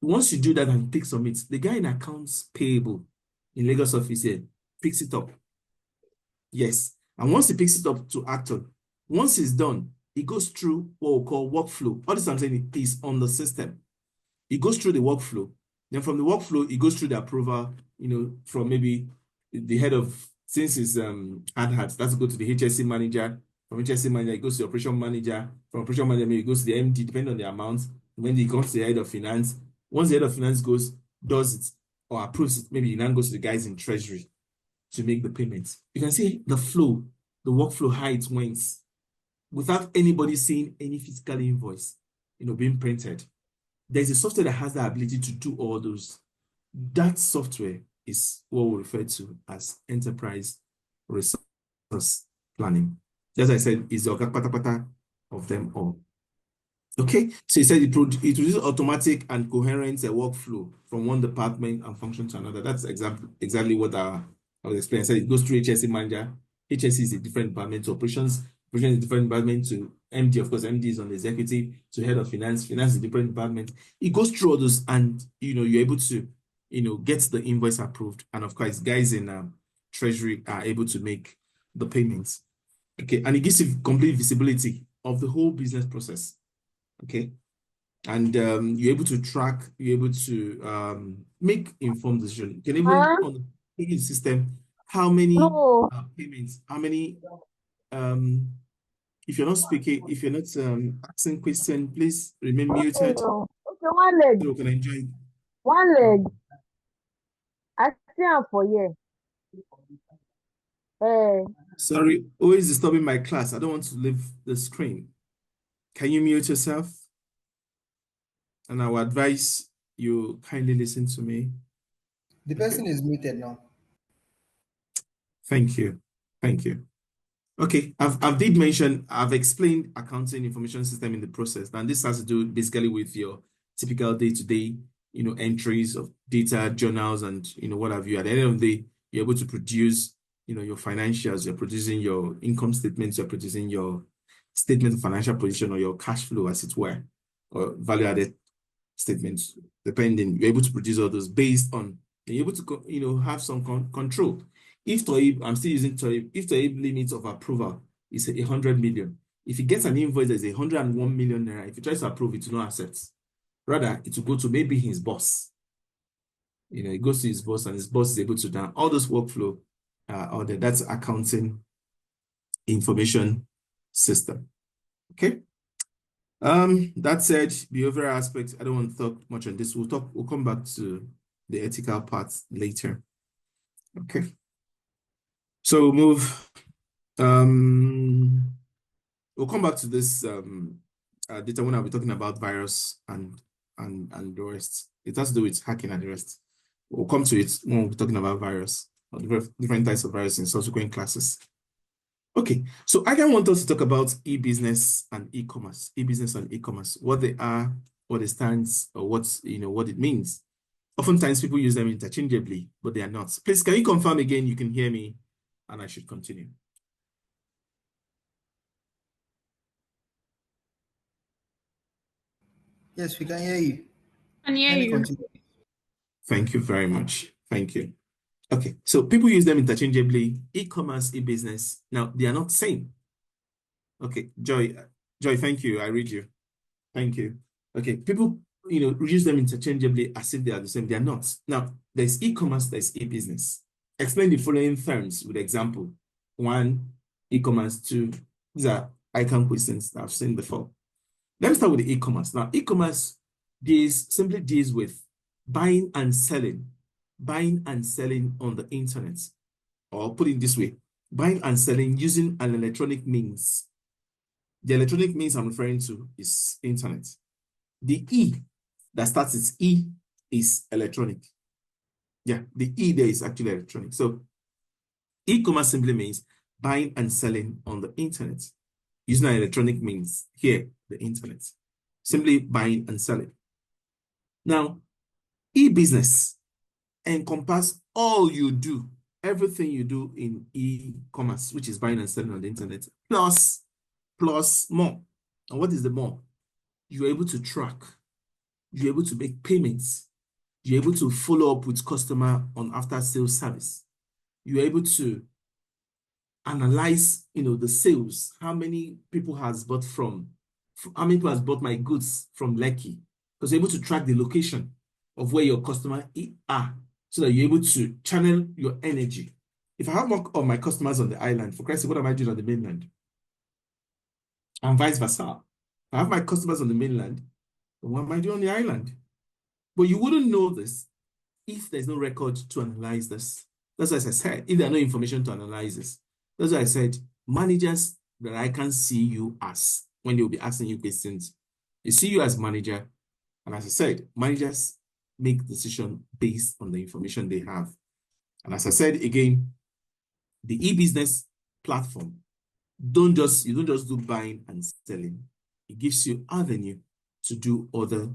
Once you do that and click submit, the guy in accounts payable in Lagos office here picks it up. Yes. And once he picks it up to act on, once it's done, it goes through what we call workflow. All this I'm saying is on the system. It goes through the workflow. Then from the workflow, it goes through the approval, from maybe the head of, since it's hard, that's go to the HSC manager. From HSC manager, it goes to the operation manager. From operation manager, maybe it goes to the MD, depending on the amount. When it comes to the head of finance, once the head of finance does it, or approves it, maybe it then goes to the guys in treasury to make the payments. You can see the flow, the workflow, how it went, without anybody seeing any physical invoice, being printed. There's a software that has the ability to do all those. That software is what we refer to as enterprise resource planning. As I said, is the pata of them all. Okay, so he said it produces automatic and coherent workflow from one department and function to another. That's exactly what I was explaining. I said it goes through HSC manager. HSC is a different department to operations. Operations is a different department to MD. Of course, MD is on the executive, to head of finance. Finance is a different department. It goes through all those, and you're able to get the invoice approved. And of course, guys in treasury are able to make the payments. Okay, and it gives you complete visibility of the whole business process. Okay, and you're able to track, you're able to make informed decisions. You can even on the payment system, how many payments, how many if you're not speaking, if you're not asking question, please remain muted. Okay, one leg. So we can enjoy. One leg. I see am for here. Sorry, always disturbing my class. I don't want to leave the screen. Can you mute yourself? And I would advise you kindly listen to me. The person is muted now. Thank you. Thank you. Okay, I've did mention, I've explained accounting information system in the process. And this has to do basically with your typical day-to-day, entries of data, journals, and what have you. At the end of the day, you're able to produce, your financials, you're producing your income statements, you're producing your statement of financial position or your cash flow, as it were, or value-added statements, depending. You're able to produce all those based on, you're able to, have some control. If Toib, I'm still using Toib, if Toib limit of approval is 100 million, if he gets an invoice that's 101 million naira, if he tries to approve it, will not accept. Rather, it will go to maybe his boss. It goes to his boss, and his boss is able to do all those workflow, or that's accounting information system. Okay. That said, behavioral aspects, I don't want to talk much on this. We'll come back to the ethical part later. Okay. So we'll move. We'll come back to this data when I'll be talking about virus and the rest. It has to do with hacking and the rest. We'll come to it when we'll be talking about virus or different types of virus in subsequent classes. Okay, so I want us to talk about e-business and e-commerce. E-business and e-commerce, what they are, what it stands, or what it means. Oftentimes people use them interchangeably, but they are not. Please, can you confirm again you can hear me and I should continue? Yes, we can hear you. Can hear you. Continue. Thank you very much. Thank you. Okay, so people use them interchangeably, e-commerce, e-business. Now, they are not same. Okay, Joy, thank you. I read you. Thank you. Okay, people, use them interchangeably as if they are the same. They are not. Now, there's e-commerce, there's e-business. Explain the following terms with example. 1, e-commerce. 2, these are ICAN questions that I've seen before. Let me start with the e-commerce. Now, e-commerce simply deals with buying and selling on the internet. Or put it this way, buying and selling using an electronic means. The electronic means I'm referring to is internet. The E that starts with E is electronic. Yeah, the E there is actually electronic. So e-commerce simply means buying and selling on the internet using an electronic means. Here, the internet. Simply buying and selling. Now, e-business encompass all you do, everything you do in e-commerce, which is buying and selling on the internet, plus more. And what is the more? You're able to track, you're able to make payments, you're able to follow up with customer on after sales service. You're able to analyze, the sales, how many people has bought how many people has bought my goods from Lekki, because you're able to track the location of where your customer are, so that you're able to channel your energy. If I have more of my customers on the island, for Christ's sake, what am I doing on the mainland? And vice versa. If I have my customers on the mainland, then what am I doing on the island? But you wouldn't know this if there's no record to analyze this. That's why I said, if there's no information to analyze this, that's why I said, managers that I can see you as, when they'll be asking you questions, they see you as manager. And as I said, managers make decisions based on the information they have. And as I said again, the e-business platform, you don't just do buying and selling. It gives you avenue to do other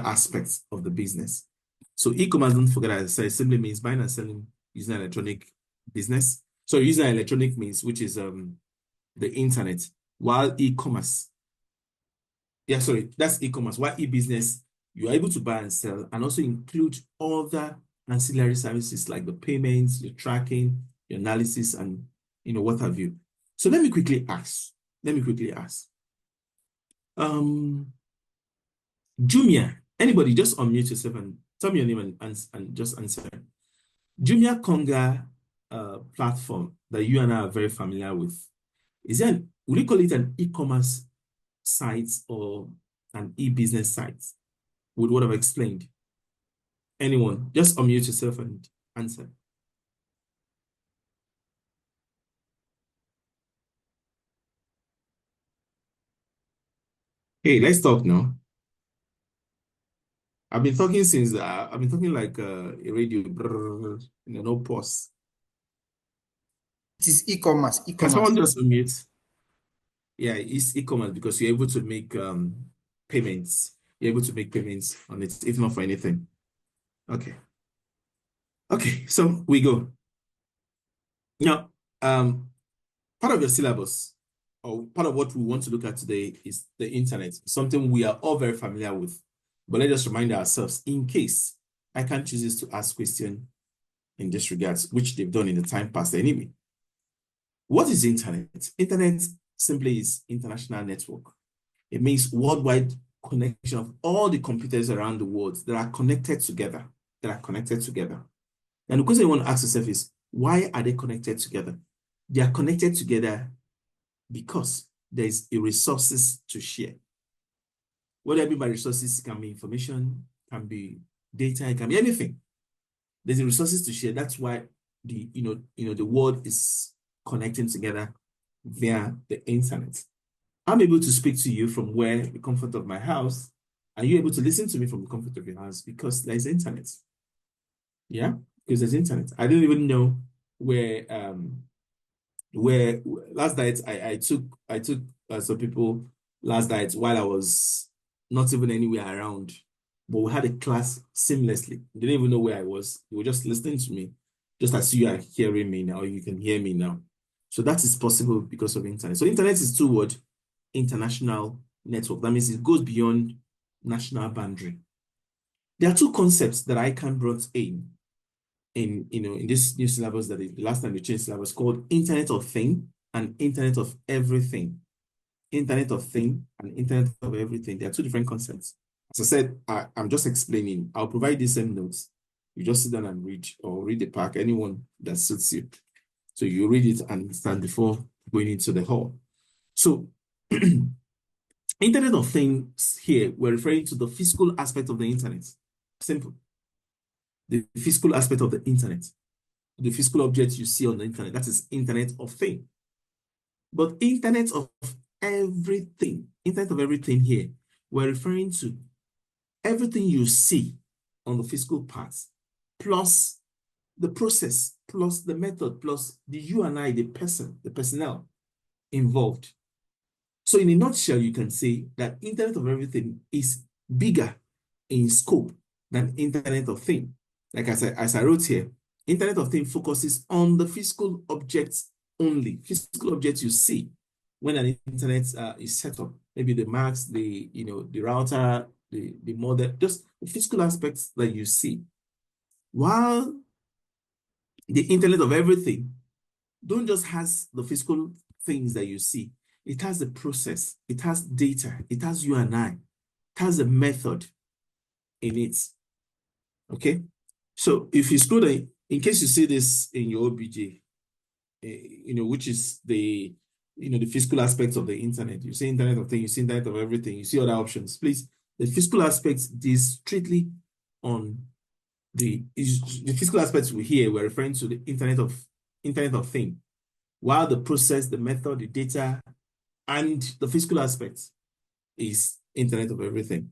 aspects of the business. So e-commerce, don't forget, as I said, simply means buying and selling using electronic business. So using electronic means, which is the internet, while e-commerce, that's e-commerce. While e-business, you are able to buy and sell and also include other ancillary services like the payments, your tracking, your analysis, and what have you. So let me quickly ask. Jumia, anybody just unmute yourself and tell me your name and just answer. Jumia Konga platform that you and I are very familiar with. Will you call it an e-commerce site or an e-business site with what I've explained? Anyone, just unmute yourself and answer. Hey, let's talk now. I've been talking since I've been talking like a radio, no pause. It is e-commerce. Can someone just unmute? Yeah, it's e-commerce because you're able to make payments. You're able to make payments on it, if not for anything. Okay. Okay, so we go. Now, part of your syllabus, or part of what we want to look at today, is the internet, something we are all very familiar with. But let's just remind ourselves, in case ICAN chooses to ask questions in this regard, which they've done in the time past anyway. What is internet? Internet simply is international network. It means worldwide connection of all the computers around the world that are connected together. And the question you want to ask yourself is, why are they connected together? They are connected together because there is a resources to share. What I mean by resources can be information, can be data, it can be anything. There's a resources to share. That's why the world is connecting together via the internet. I'm able to speak to you from the comfort of my house. Are you able to listen to me from the comfort of your house? Because there's internet. Yeah, because there's internet. I didn't even know where last night I took some people last night while I was not even anywhere around, but we had a class seamlessly. They didn't even know where I was. They were just listening to me, just as you are hearing me now. You can hear me now. So that is possible because of internet. So internet is two-word international network. That means it goes beyond national boundary. There are two concepts that ICAN brought in this new syllabus that the last time we changed syllabus, called Internet of Things and Internet of Everything. Internet of Things and Internet of Everything. They are two different concepts. As I said, I'm just explaining. I'll provide these same notes. You just sit down and read, or read the pack, anyone that suits you. So you read it and understand before going into the hall. So Internet of Things here, we're referring to the physical aspect of the internet. Simple. The physical aspect of the internet. The physical object you see on the internet, that is Internet of Things. But Internet of Everything here, we're referring to everything you see on the physical parts, plus the process, plus the method, plus the you and I, the personnel involved. So in a nutshell, you can say that Internet of Everything is bigger in scope than Internet of Things. Like as I wrote here, Internet of Things focuses on the physical objects only, physical objects you see when an internet is set up. Maybe the max, the router, the modem, just the physical aspects that you see. While the Internet of Everything don't just has the physical things that you see. It has the process. It has data. It has you and I. It has a method in it. Okay? So if you scroll down, in case you see this in your OBJ, which is the physical aspects of the internet. You see Internet of Things, you see Internet of Everything, you see other options. Please, the physical aspects is strictly on the physical aspects here. We're referring to the Internet of Things, while the process, the method, the data, and the physical aspects is Internet of Everything.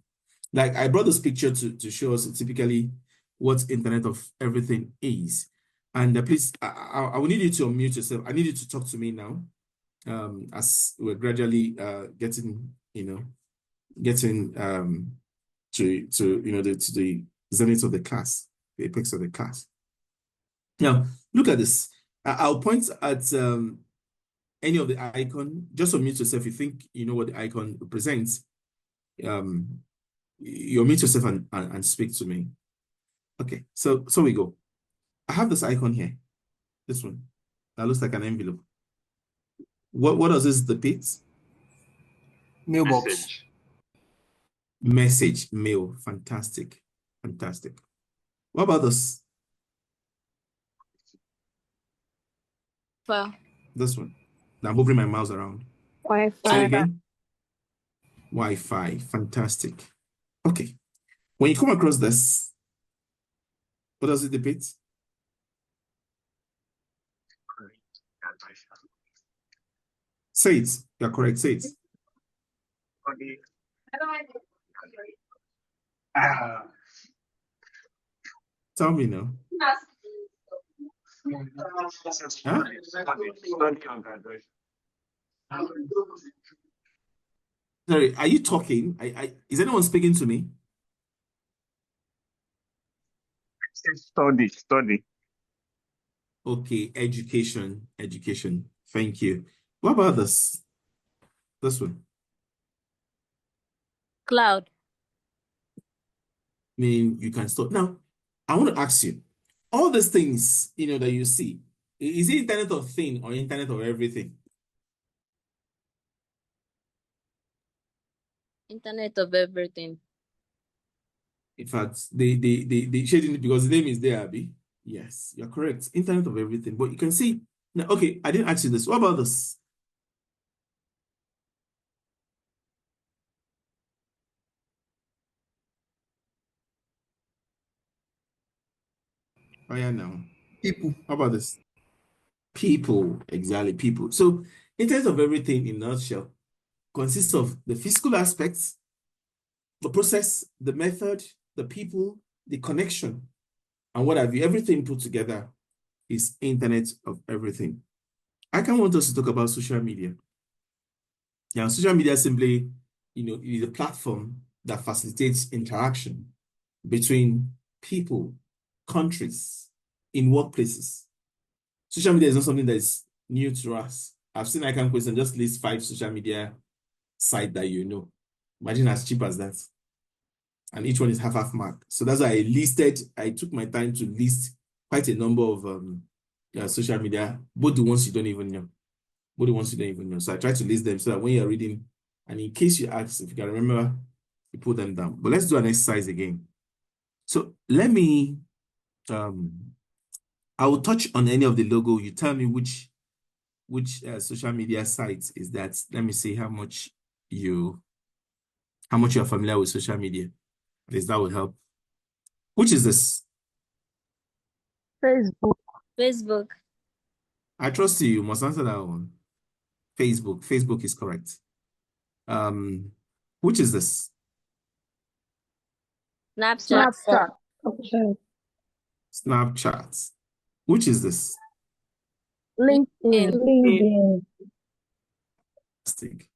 Like I brought this picture to show us typically what Internet of Everything is. And please, I will need you to unmute yourself. I need you to talk to me now, as we're gradually getting to the zenith of the class, the apex of the class. Now, look at this. I'll point at any of the icon. Just unmute yourself. If you think you know what the icon represents. You unmute yourself and speak to me. Okay, so we go. I have this icon here. This one. That looks like an envelope. What does this depict? Mailbox. Message, mail. Fantastic. Fantastic. What about this? File. This one. Now I'm moving my mouse around. Say it Wi-Fi. again. Wi-Fi. Fantastic. Okay. When you come across this, what does it depict? Say it. You're correct. Say it. Tell me now. Huh? Sorry, are you talking? Is anyone speaking to me? Study. Okay, education. Thank you. What about this? This one. Cloud. I mean, you can stop. Now, I want to ask you, all these things, that you see, is it Internet of Things or Internet of Everything? Internet of Everything. In fact, they shading it because the name is there, Abby. Yes, you're correct. Internet of Everything. But you can see, now, okay, I didn't ask you this. What about this? Oh, yeah, now. People. How about this? People, exactly, people. So, Internet of Everything in a nutshell consists of the physical aspects, the process, the method, the people, the connection, and what have you. Everything put together is Internet of Everything. I can want us to talk about social media. Now, social media simply, is a platform that facilitates interaction between people, countries, in workplaces. Social media is not something that is new to us. I've seen ICAN question just list 5 social media sites that you know. Imagine as cheap as that. And each one is half mark. So that's why I took my time to list quite a number of social media, both the ones you don't even know. So I try to list them so that when you're reading, and in case you ask, if you can remember, you put them down. But let's do an exercise again. So let me, I will touch on any of the logo. You tell me which social media sites is that. Let me see how much you're familiar with social media. At least that will help. Which is this? Facebook. Facebook. I trust you. You must answer that one. Facebook. Facebook is correct. Which is this? Snapchat. Snapchat. Okay. Snapchat. Which is this? LinkedIn. LinkedIn. Fantastic.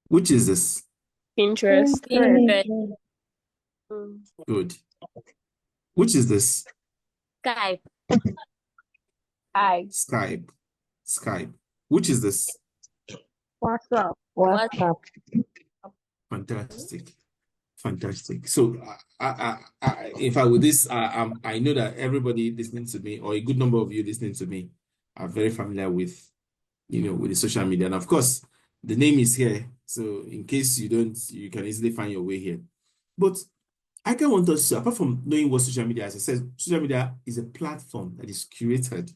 Which is this? Pinterest. Pinterest. Good. Which is this? Skype. Skype. Which is this? WhatsApp. Fantastic. So, if I with this, I know that everybody listening to me, or a good number of you listening to me, are very familiar with, with the social media. And of course, the name is here. So in case you don't, you can easily find your way here. But I can want us to, apart from knowing what social media is, as I said, social media is a platform that is curated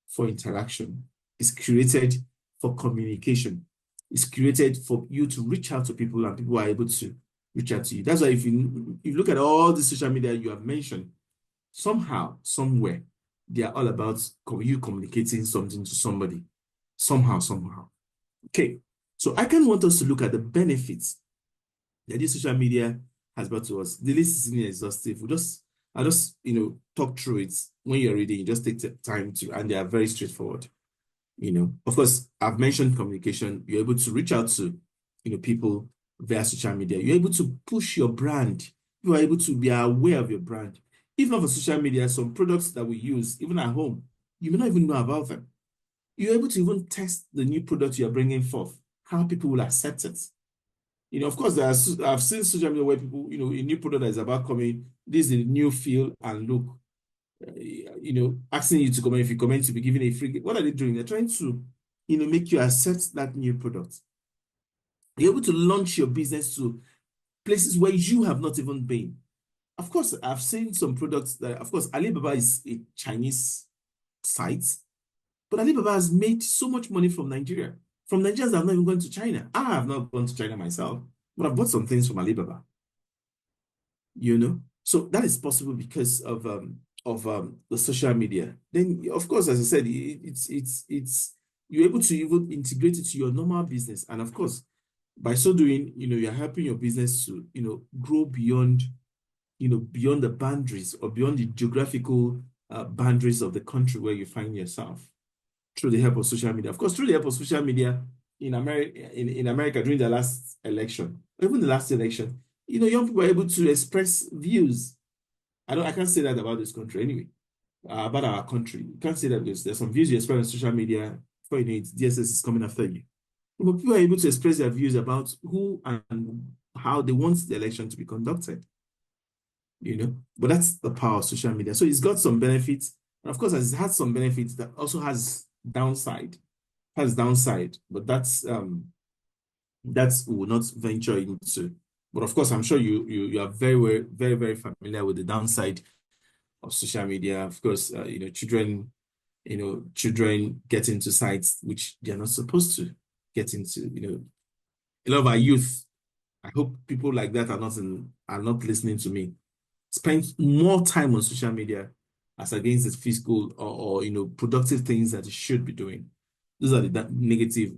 for interaction. It's created for communication. It's created for you to reach out to people and people are able to reach out to you. That's why if you look at all the social media you have mentioned, somehow, somewhere, they are all about you communicating something to somebody. Somehow. Okay, so I can want us to look at the benefits that this social media has brought to us. The list isn't exhaustive. I'll just talk through it. When you're reading, you just take time to, and they are very straightforward. Of course, I've mentioned communication. You're able to reach out to people via social media. You're able to push your brand. You are able to be aware of your brand. Even on social media, some products that we use, even at home, you may not even know about them. You're able to even test the new product you're bringing forth, how people will accept it. Of course, I've seen social media where people, a new product that is about coming, this is a new feel and look, asking you to comment. If you comment, to be given a free gift. What are they doing? They're trying to, make you accept that new product. You're able to launch your business to places where you have not even been. Of course, I've seen some products that, of course, Alibaba is a Chinese site, but Alibaba has made so much money from Nigeria. From Nigerians that have not even gone to China. I have not gone to China myself, but I've bought some things from Alibaba. So that is possible because of the social media. Then, of course, as I said, it's you're able to even integrate it to your normal business, and of course, by so doing, you're helping your business to grow beyond the boundaries or beyond the geographical boundaries of the country where you find yourself, through the help of social media. Of course, through the help of social media in America during the last election, even the last election, young people were able to express views. I can't say that about this country anyway. About our country, you can't say that because there's some views you express on social media. Before you know it, DSS is coming after you. But people are able to express their views about who and how they want the election to be conducted. But that's the power of social media. So it's got some benefits, and of course, as it has some benefits, that also has downside. But that's we will not venture into. But of course, I'm sure you are very, very, very familiar with the downside of social media. Of course, children get into sites which they're not supposed to get into. A lot of our youth, I hope people like that are not listening to me, spend more time on social media as against the physical or productive things that you should be doing. Those are the negative,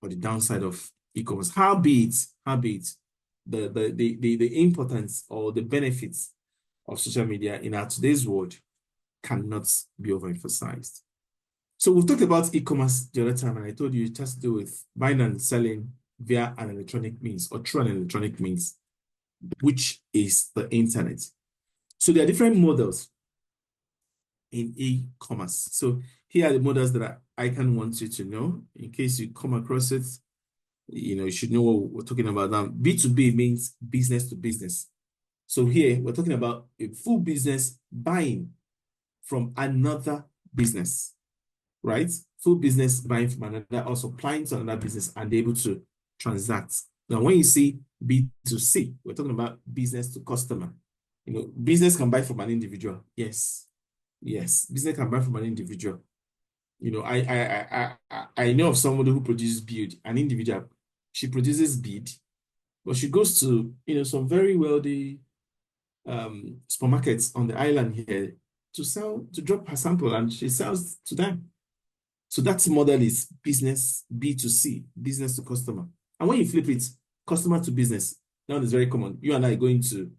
or the downside of e-commerce. Howbeit, the importance or the benefits of social media in our today's world cannot be overemphasized. So we've talked about e-commerce the other time, and I told you it has to do with buying and selling via an electronic means or through an electronic means, which is the internet. So there are different models in e-commerce. So here are the models that I can want you to know in case you come across it. You should know what we're talking about now. B2B means business to business. So here we're talking about a full business buying from another business, right? Full business buying from another or supplying to another business and able to transact. Now, when you see B2C, we're talking about business to customer. Business can buy from an individual. Yes, business can buy from an individual. I know of somebody who produces bead, an individual. She produces bead, but she goes to some very wealthy supermarkets on the island here to drop her sample, and she sells to them. So that model is business B2C, business to customer. And when you flip it, customer to business, now it's very common. You and I going to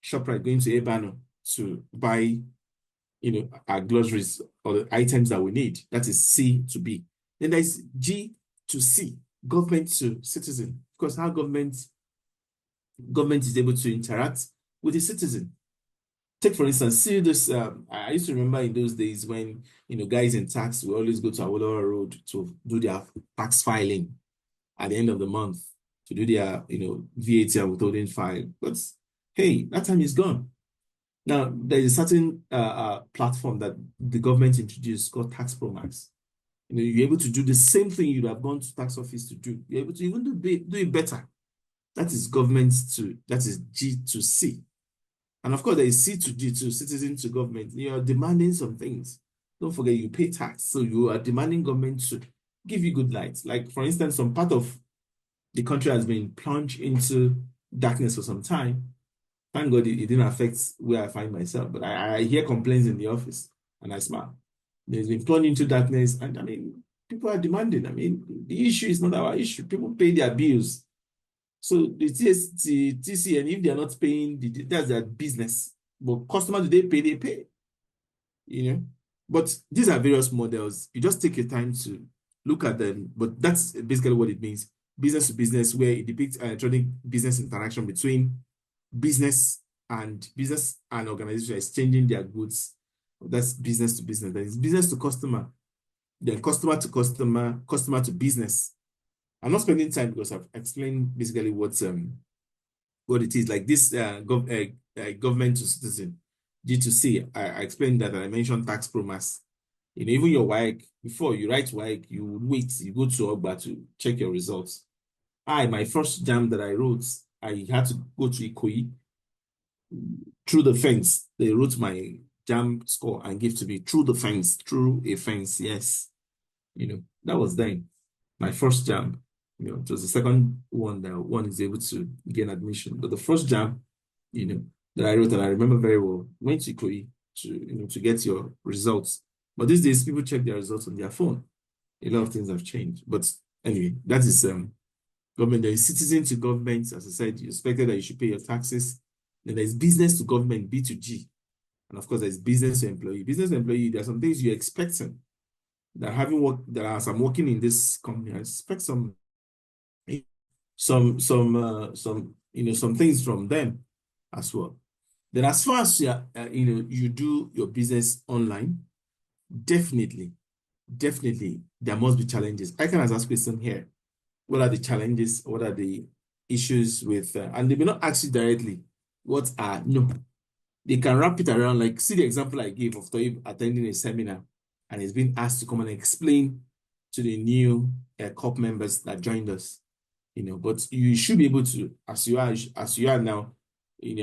ShopRite, going to Ebano to buy our groceries or the items that we need. That is C to B. Then there's G to C, government to citizen. Of course, how government is able to interact with the citizen. Take, for instance, see this. I used to remember in those days when guys in tax will always go to Awolowo Road to do their tax filing at the end of the month, to do their VAT and withholding file. But hey, that time is gone. Now there is a certain platform that the government introduced called Tax Pro Max. You're able to do the same thing you'd have gone to tax office to do. You're able to even do it better. That is that is G to C. And of course, there is C to G to citizen to government. You are demanding some things. Don't forget you pay tax. So you are demanding government to give you good lights. Like, for instance, some part of the country has been plunged into darkness for some time. Thank God it didn't affect where I find myself. But I hear complaints in the office and I smile. There's been plunged into darkness. And I mean, people are demanding. I mean, the issue is not our issue. People pay their bills. So the TCN, if they're not paying, that's their business. But customers, do they pay? They pay. But these are various models. You just take your time to look at them. But that's basically what it means. Business to business, where it depicts electronic business interaction between business and organization exchanging their goods. That's business to business. That is business to customer, then customer to customer, customer to business. I'm not spending time because I've explained basically what it is. Like this government to citizen, G2C. I explained that, and I mentioned tax promise. Even your WAEC, before you write WAEC, you would wait, you go to OGBA to check your results. My first jam that I wrote, I had to go to Ikoyi through the fence. They wrote my jam score and gave to me through the fence, through a fence. Yes. That was then my first jam. It was the second one that one is able to gain admission. But the first jam, that I wrote, and I remember very well, went to Ikoyi to get your results. But these days, people check their results on their phone. A lot of things have changed. But anyway, that is government. There is citizen to government. As I said, you expected that you should pay your taxes. Then there's business to government, B2G. And of course, there's business to employee. Business to employee, there are some things you're expecting. As I'm working in this company, I expect some things from them as well. Then as far as you do your business online, definitely there must be challenges. ICAN has asked question here. What are the challenges? What are the issues with and they may not ask you directly no. They can wrap it around, like see the example I gave of Toib attending a seminar and he's been asked to come and explain to the new COP members that joined us. But you should be able to, as you are now,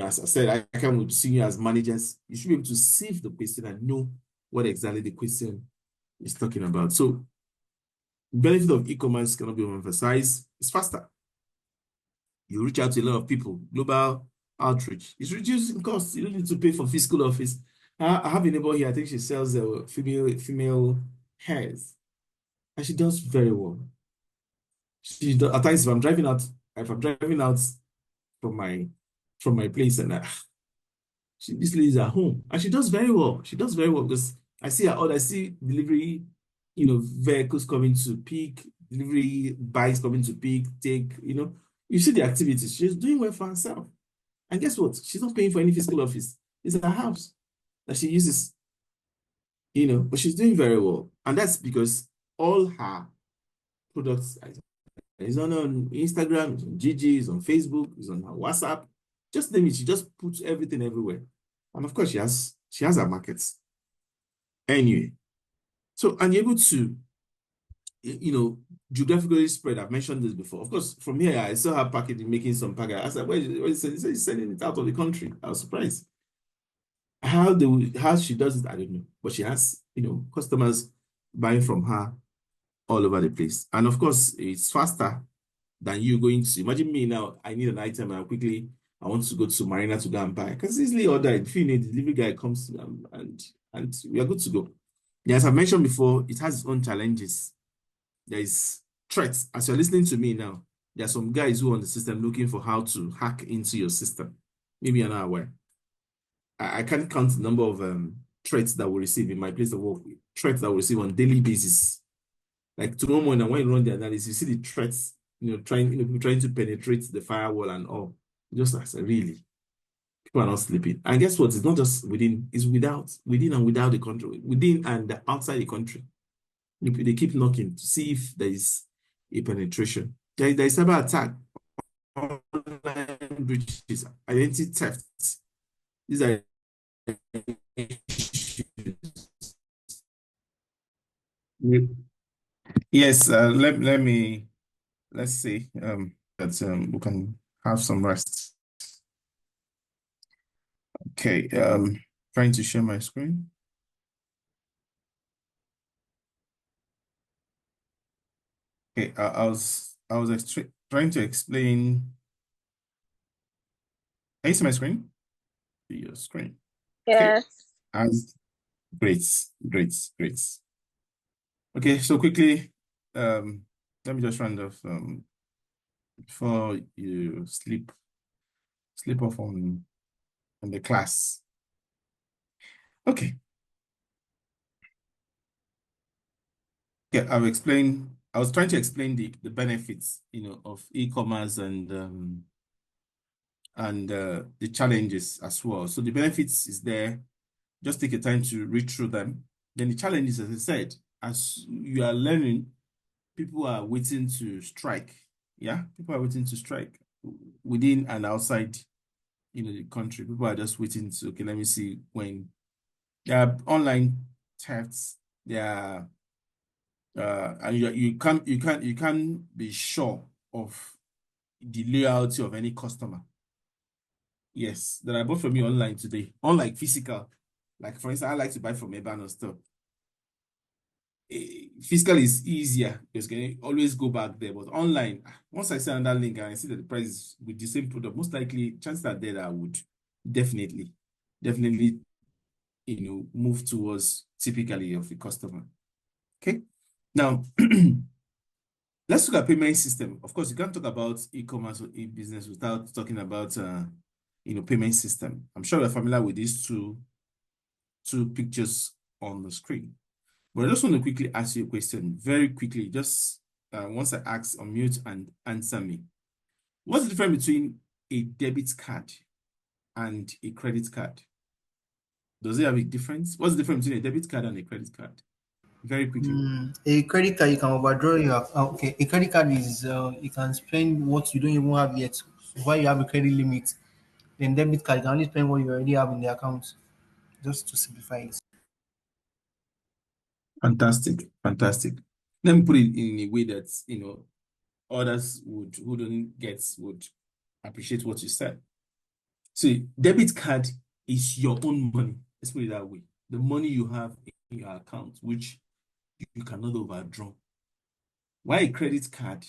as I said, I can see you as managers, you should be able to sieve the question and know what exactly the question is talking about. So benefit of e-commerce cannot be emphasized. It's faster. You reach out to a lot of people, global outreach. It's reducing costs. You don't need to pay for physical office. I have a neighbor here, I think she sells female hairs. And she does very well. She does, at times if I'm driving out from my place and this lady's at home and she does very well. She does very well because I see her I see delivery, vehicles coming to pick, delivery bikes coming to pick, take, you see the activities. She's doing well for herself. And guess what? She's not paying for any physical office. It's her house that she uses, but she's doing very well. And that's because all her products is on Instagram, it's on Gigi, it's on Facebook, it's on her WhatsApp. Just name it. She just puts everything everywhere. And of course, she has her markets. Anyway, so I'm able to, geographically spread. I've mentioned this before. Of course, from here, I saw her packaging, making some packaging. I said, where is it? He's sending it out of the country. I was surprised. How she does it, I don't know. But she has, customers buying from her all over the place. And of course, it's faster than you going to, imagine me now, I need an item and I want to go to Marina to go and buy. Because easily order it. If you need, the delivery guy comes and we are good to go. As I mentioned before, it has its own challenges. There is threats. As you're listening to me now, there are some guys who are on the system looking for how to hack into your system. Maybe you're not aware. I can't count the number of threats that we receive in my place of work. Threats that we receive on daily basis. Like tomorrow morning, when you run the analysis, you see the threats, trying to penetrate the firewall and all. Just as really, people are not sleeping. And guess what? It's not just within, it's within and without the country, within and outside the country. They keep knocking to see if there is a penetration. There is cyber attack, online breaches, identity theft. These are issues. Yes, let's see that we can have some rest. Okay, trying to share my screen. Okay, I was trying to explain. Can you see my screen? Your screen. Okay, Yes. as great, great, great. Okay, so quickly, let me just round off before you sleep off on the class. Okay. Yeah, I'll explain. I was trying to explain the benefits, of e-commerce and the challenges as well. So the benefits is there. Just take your time to read through them. Then the challenges, as I said, as you are learning, people are waiting to strike. Yeah, people are waiting to strike within and outside, the country. People are just waiting to, okay, let me see when there are online thefts. There are and you can't be sure of the loyalty of any customer. Yes, that I bought from you online today, unlike physical. Like for instance, I like to buy from a banner store. Physical is easier because you can always go back there, but online, once I see another link and I see that the price is with the same product, most likely chances are there that I would definitely, move towards typically of the customer. Okay, now let's look at payment system. Of course, you can't talk about e-commerce or e-business without talking about payment system. I'm sure you're familiar with these two pictures on the screen. But I just want to quickly ask you a question, very quickly. Just once I ask, unmute and answer me. What's the difference between a debit card and a credit card? Does it have a difference? What's the difference between a debit card and a credit card? Very quickly. A credit card, you can overdraw your. Okay, a credit card is you can spend what you don't even have yet. So while you have a credit limit, then debit card, you can only spend what you already have in the account. Just to simplify it. Fantastic, fantastic. Let me put it in a way that others who don't get would appreciate what you said. So debit card is your own money. Let's put it that way. The money you have in your account, which you cannot overdraw. Why a credit card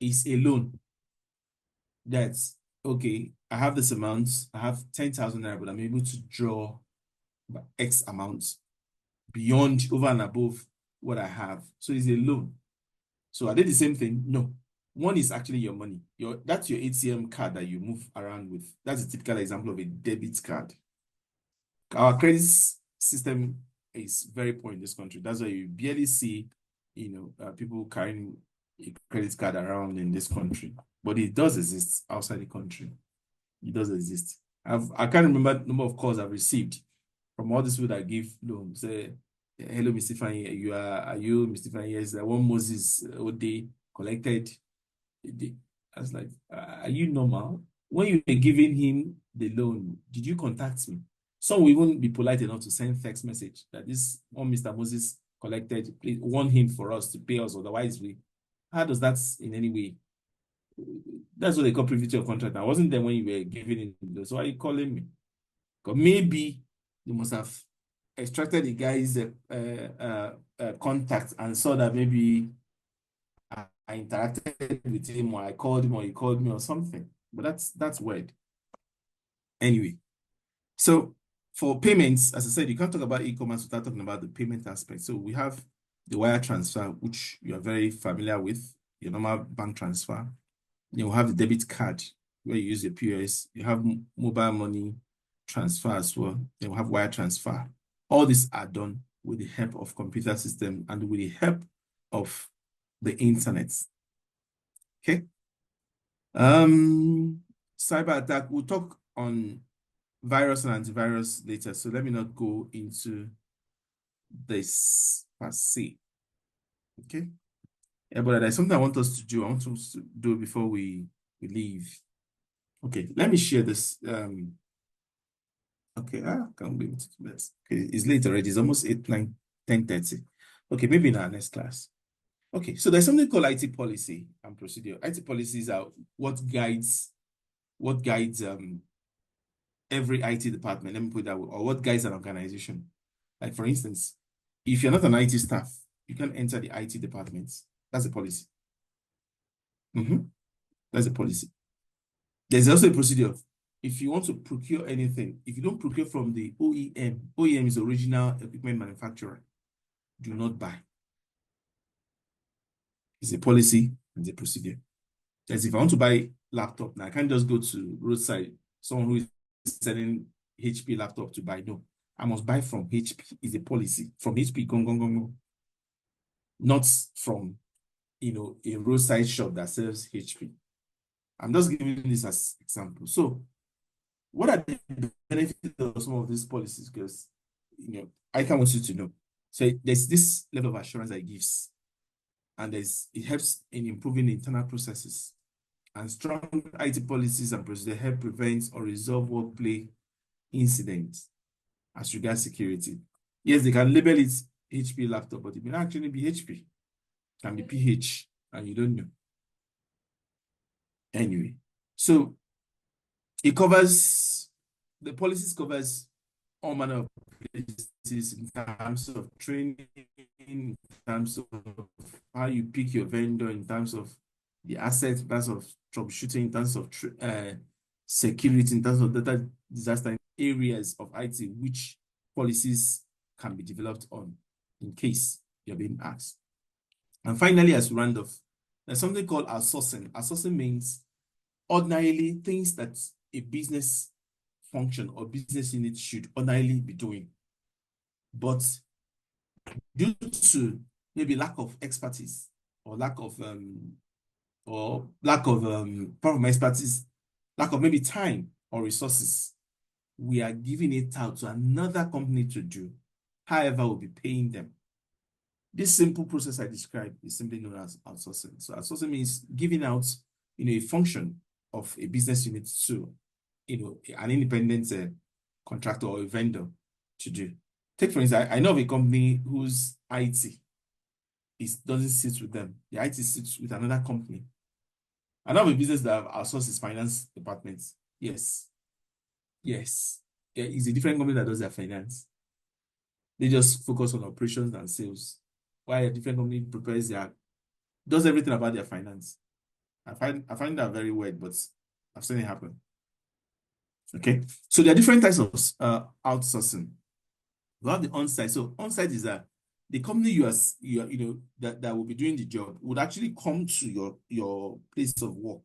is a loan. That's okay. I have this amount. I have 10,000 naira, but I'm able to draw X amount beyond, over and above what I have. So it's a loan. So are they the same thing? No. One is actually your money. That's your ATM card that you move around with. That's a typical example of a debit card. Our credit system is very poor in this country. That's why you barely see, people carrying a credit card around in this country. But it does exist outside the country. It does exist. I can't remember the number of calls I've received from all these people that give loans. Say, hello, Mr. Fanye, are you Mr. Fanye? Yes, that one Moses Ode collected. I was like, are you normal? When you were giving him the loan, did you contact me? Some will even be polite enough to send text message that this one Mr. Moses collected, please warn him for us to pay us, otherwise how does that in any way? That's what they call privity of contract. I wasn't there when you were giving it, so why are you calling me? Because maybe you must have extracted the guy's contact and saw that maybe I interacted with him, or I called him, or he called me, or something. But that's weird. Anyway, so for payments, as I said, you can't talk about e-commerce without talking about the payment aspect. So we have the wire transfer, which you are very familiar with, your normal bank transfer. You have the debit card where you use your POS. You have mobile money transfer as well. You have wire transfer. All these are done with the help of computer system and with the help of the internet. Okay. Cyber attack. We'll talk on virus and antivirus later. So let me not go into this per se. Okay. Yeah, but there's something I want us to do. I want us to do before we leave. Okay, let me share this. Okay, I can't be able to do this. Okay, it's late already. It's almost 8, 9, 10:30. Okay, maybe in our next class. Okay, so there's something called IT policy and procedure. IT policies are what guides every IT department, let me put it that way, or what guides an organization. Like for instance, if you're not an IT staff, you can't enter the IT department. That's a policy. That's a policy. There's also a procedure. If you want to procure anything, if you don't procure from the OEM is original equipment manufacturer, do not buy. It's a policy and it's a procedure. As if I want to buy laptop now, I can't just go to roadside, someone who is selling HP laptop to buy. No, I must buy from HP. It's a policy from HP, go. Not from a roadside shop that sells HP. I'm just giving this as example. So, what are the benefits of some of these policies? Because I can want you to know. So there's this level of assurance that it gives, and it helps in improving the internal processes. And strong IT policies and procedures help prevent or resolve workplace incidents as regards security. Yes, they can label it HP laptop, but it may not actually be HP. It can be PH, and you don't know. Anyway, so the policies covers all manner of places in terms of training, in terms of how you pick your vendor, in terms of the assets, in terms of troubleshooting, in terms of security, in terms of data disaster areas of IT, which policies can be developed on in case you're being asked. And finally, as we round off, there's something called outsourcing. Outsourcing means ordinarily things that a business function or business unit should ordinarily be doing. But due to maybe lack of expertise or lack of expertise, lack of maybe time or resources, we are giving it out to another company to do. However, we'll be paying them. This simple process I described is simply known as outsourcing. So outsourcing means giving out, a function of a business unit to, an independent contractor or a vendor to do. Take for instance, I know of a company whose IT doesn't sit with them. The IT sits with another company. I know of a business that outsources its finance department. Yes. Yeah, it's a different company that does their finance. They just focus on operations and sales. While a different company does everything about their finance. I find that very weird, but I've seen it happen. Okay, so there are different types of outsourcing. We have the on-site. So on-site is that the company that will be doing the job would actually come to your place of work.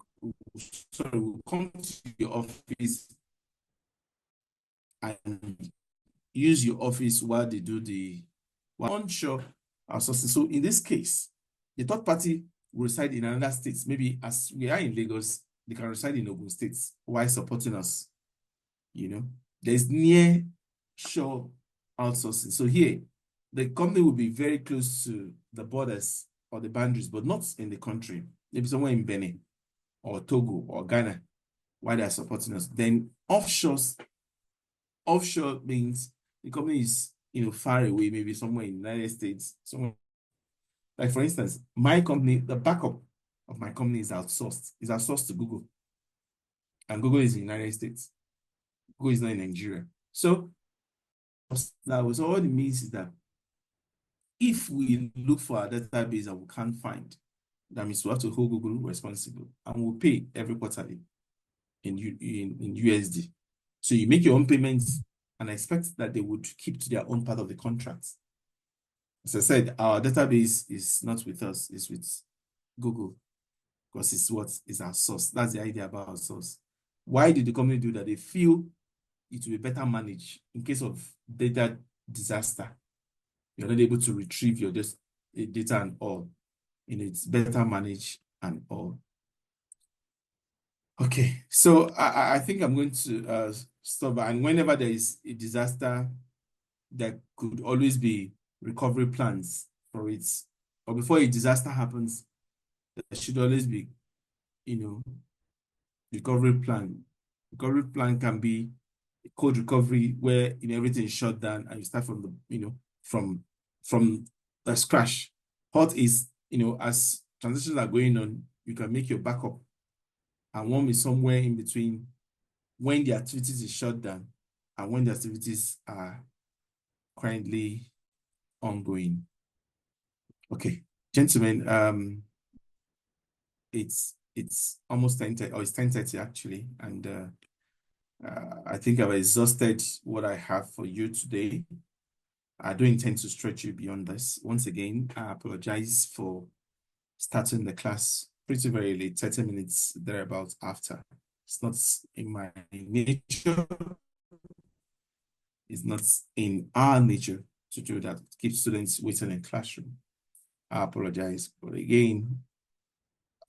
Sorry, will come to your office and use your office while they do the onshore outsourcing. So in this case, the third party will reside in another state. Maybe as we are in Lagos, they can reside in Ogun State while supporting us. There's near shore outsourcing. So here, the company will be very close to the borders or the boundaries, but not in the country. Maybe somewhere in Benin or Togo or Ghana while they're supporting us. Then offshore means the company is far away, maybe somewhere in the United States. Somewhere. Like for instance, my company, the backup of my company is outsourced to Google. And Google is in the United States. Google is not in Nigeria. So all it means is that if we look for our database and we can't find, that means we have to hold Google responsible, and we'll pay every quarterly in USD. So you make your own payments and expect that they would keep to their own part of the contract. As I said, our database is not with us, it's with Google, because it's what is our source. That's the idea about our source. Why did the company do that? They feel it will be better managed in case of data disaster. You're not able to retrieve your data and all. It's better managed and all. Okay, so I think I'm going to stop. And whenever there is a disaster, there could always be recovery plans for it. Or before a disaster happens, there should always be, recovery plan. Recovery plan can be a code recovery where everything is shut down and you start from the from the scratch. Hot is as transitions are going on, you can make your backup, and one is somewhere in between when the activities is shut down and when the activities are currently ongoing. Okay, gentlemen, it's almost 10:30, or it's 10:30 actually, and I think I've exhausted what I have for you today. I don't intend to stretch you beyond this. Once again, I apologize for starting the class pretty very late, 30 minutes thereabouts after. It's not in my nature. It's not in our nature to do that, keep students waiting in classroom. I apologize. But again,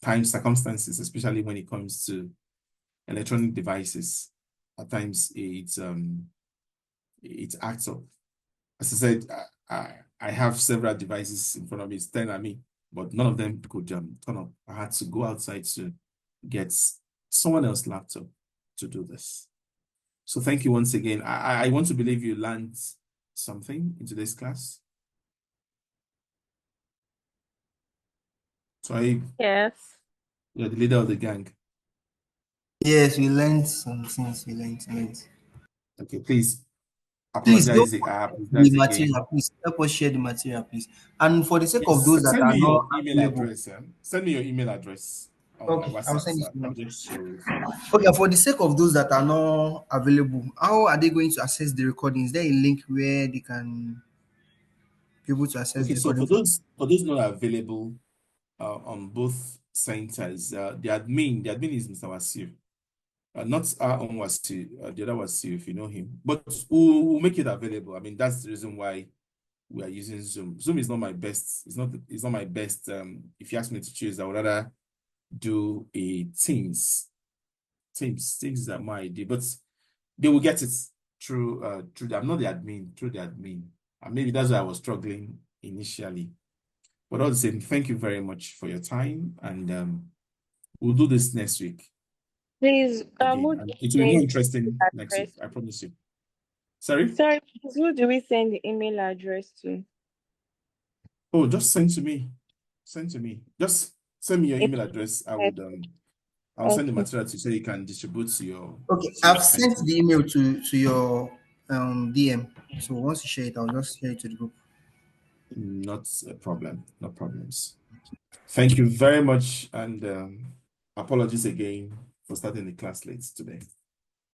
time circumstances, especially when it comes to electronic devices, at times it acts up. As I said, I have several devices in front of me staring at me, but none of them could turn up. I had to go outside to get someone else's laptop to do this. So thank you once again. I want to believe you learned something in today's class. So Yes. you're the leader of the gang. Yes, we learned some things. We learned. Okay, please Please don't apologize. I the apologize again. material, please help us share the material, please. And for the sake of those Yes, that send are me not your email available, address. Send me your email address on my okay, I'll WhatsApp. send So this to I'll you. just share with you. Okay, for the sake of those that are not available, how are they going to access the recording? Is there a link where they can be able to access Okay, the so recording? for those not available on both centers, the admin is Mr. Wasir. Not our own Wasir, the other Wasir, if you know him. But we'll make it available. I mean, that's the reason why we are using Zoom. Zoom is not my best. It's not my best. If you ask me to choose, I would rather do a Teams. Teams is my idea, but they will get it through I'm not the admin, through the admin. And maybe that's why I was struggling initially. But all the same, thank you very much for your time, and we'll do this next week Please, again. who do And we it will be more send interesting the next week, address? I promise you. Sorry? Sorry, please, who do we send the email address to? Oh, just send to me. Send to me. Just send me your It's email address. I'll send the okay. material to you so you can distribute Okay, to your I've sent center. the email to your DM. So once you share it, I'll just share it to the group. Not a problem. No problems. Thank you very much, and apologies again for starting the class late today.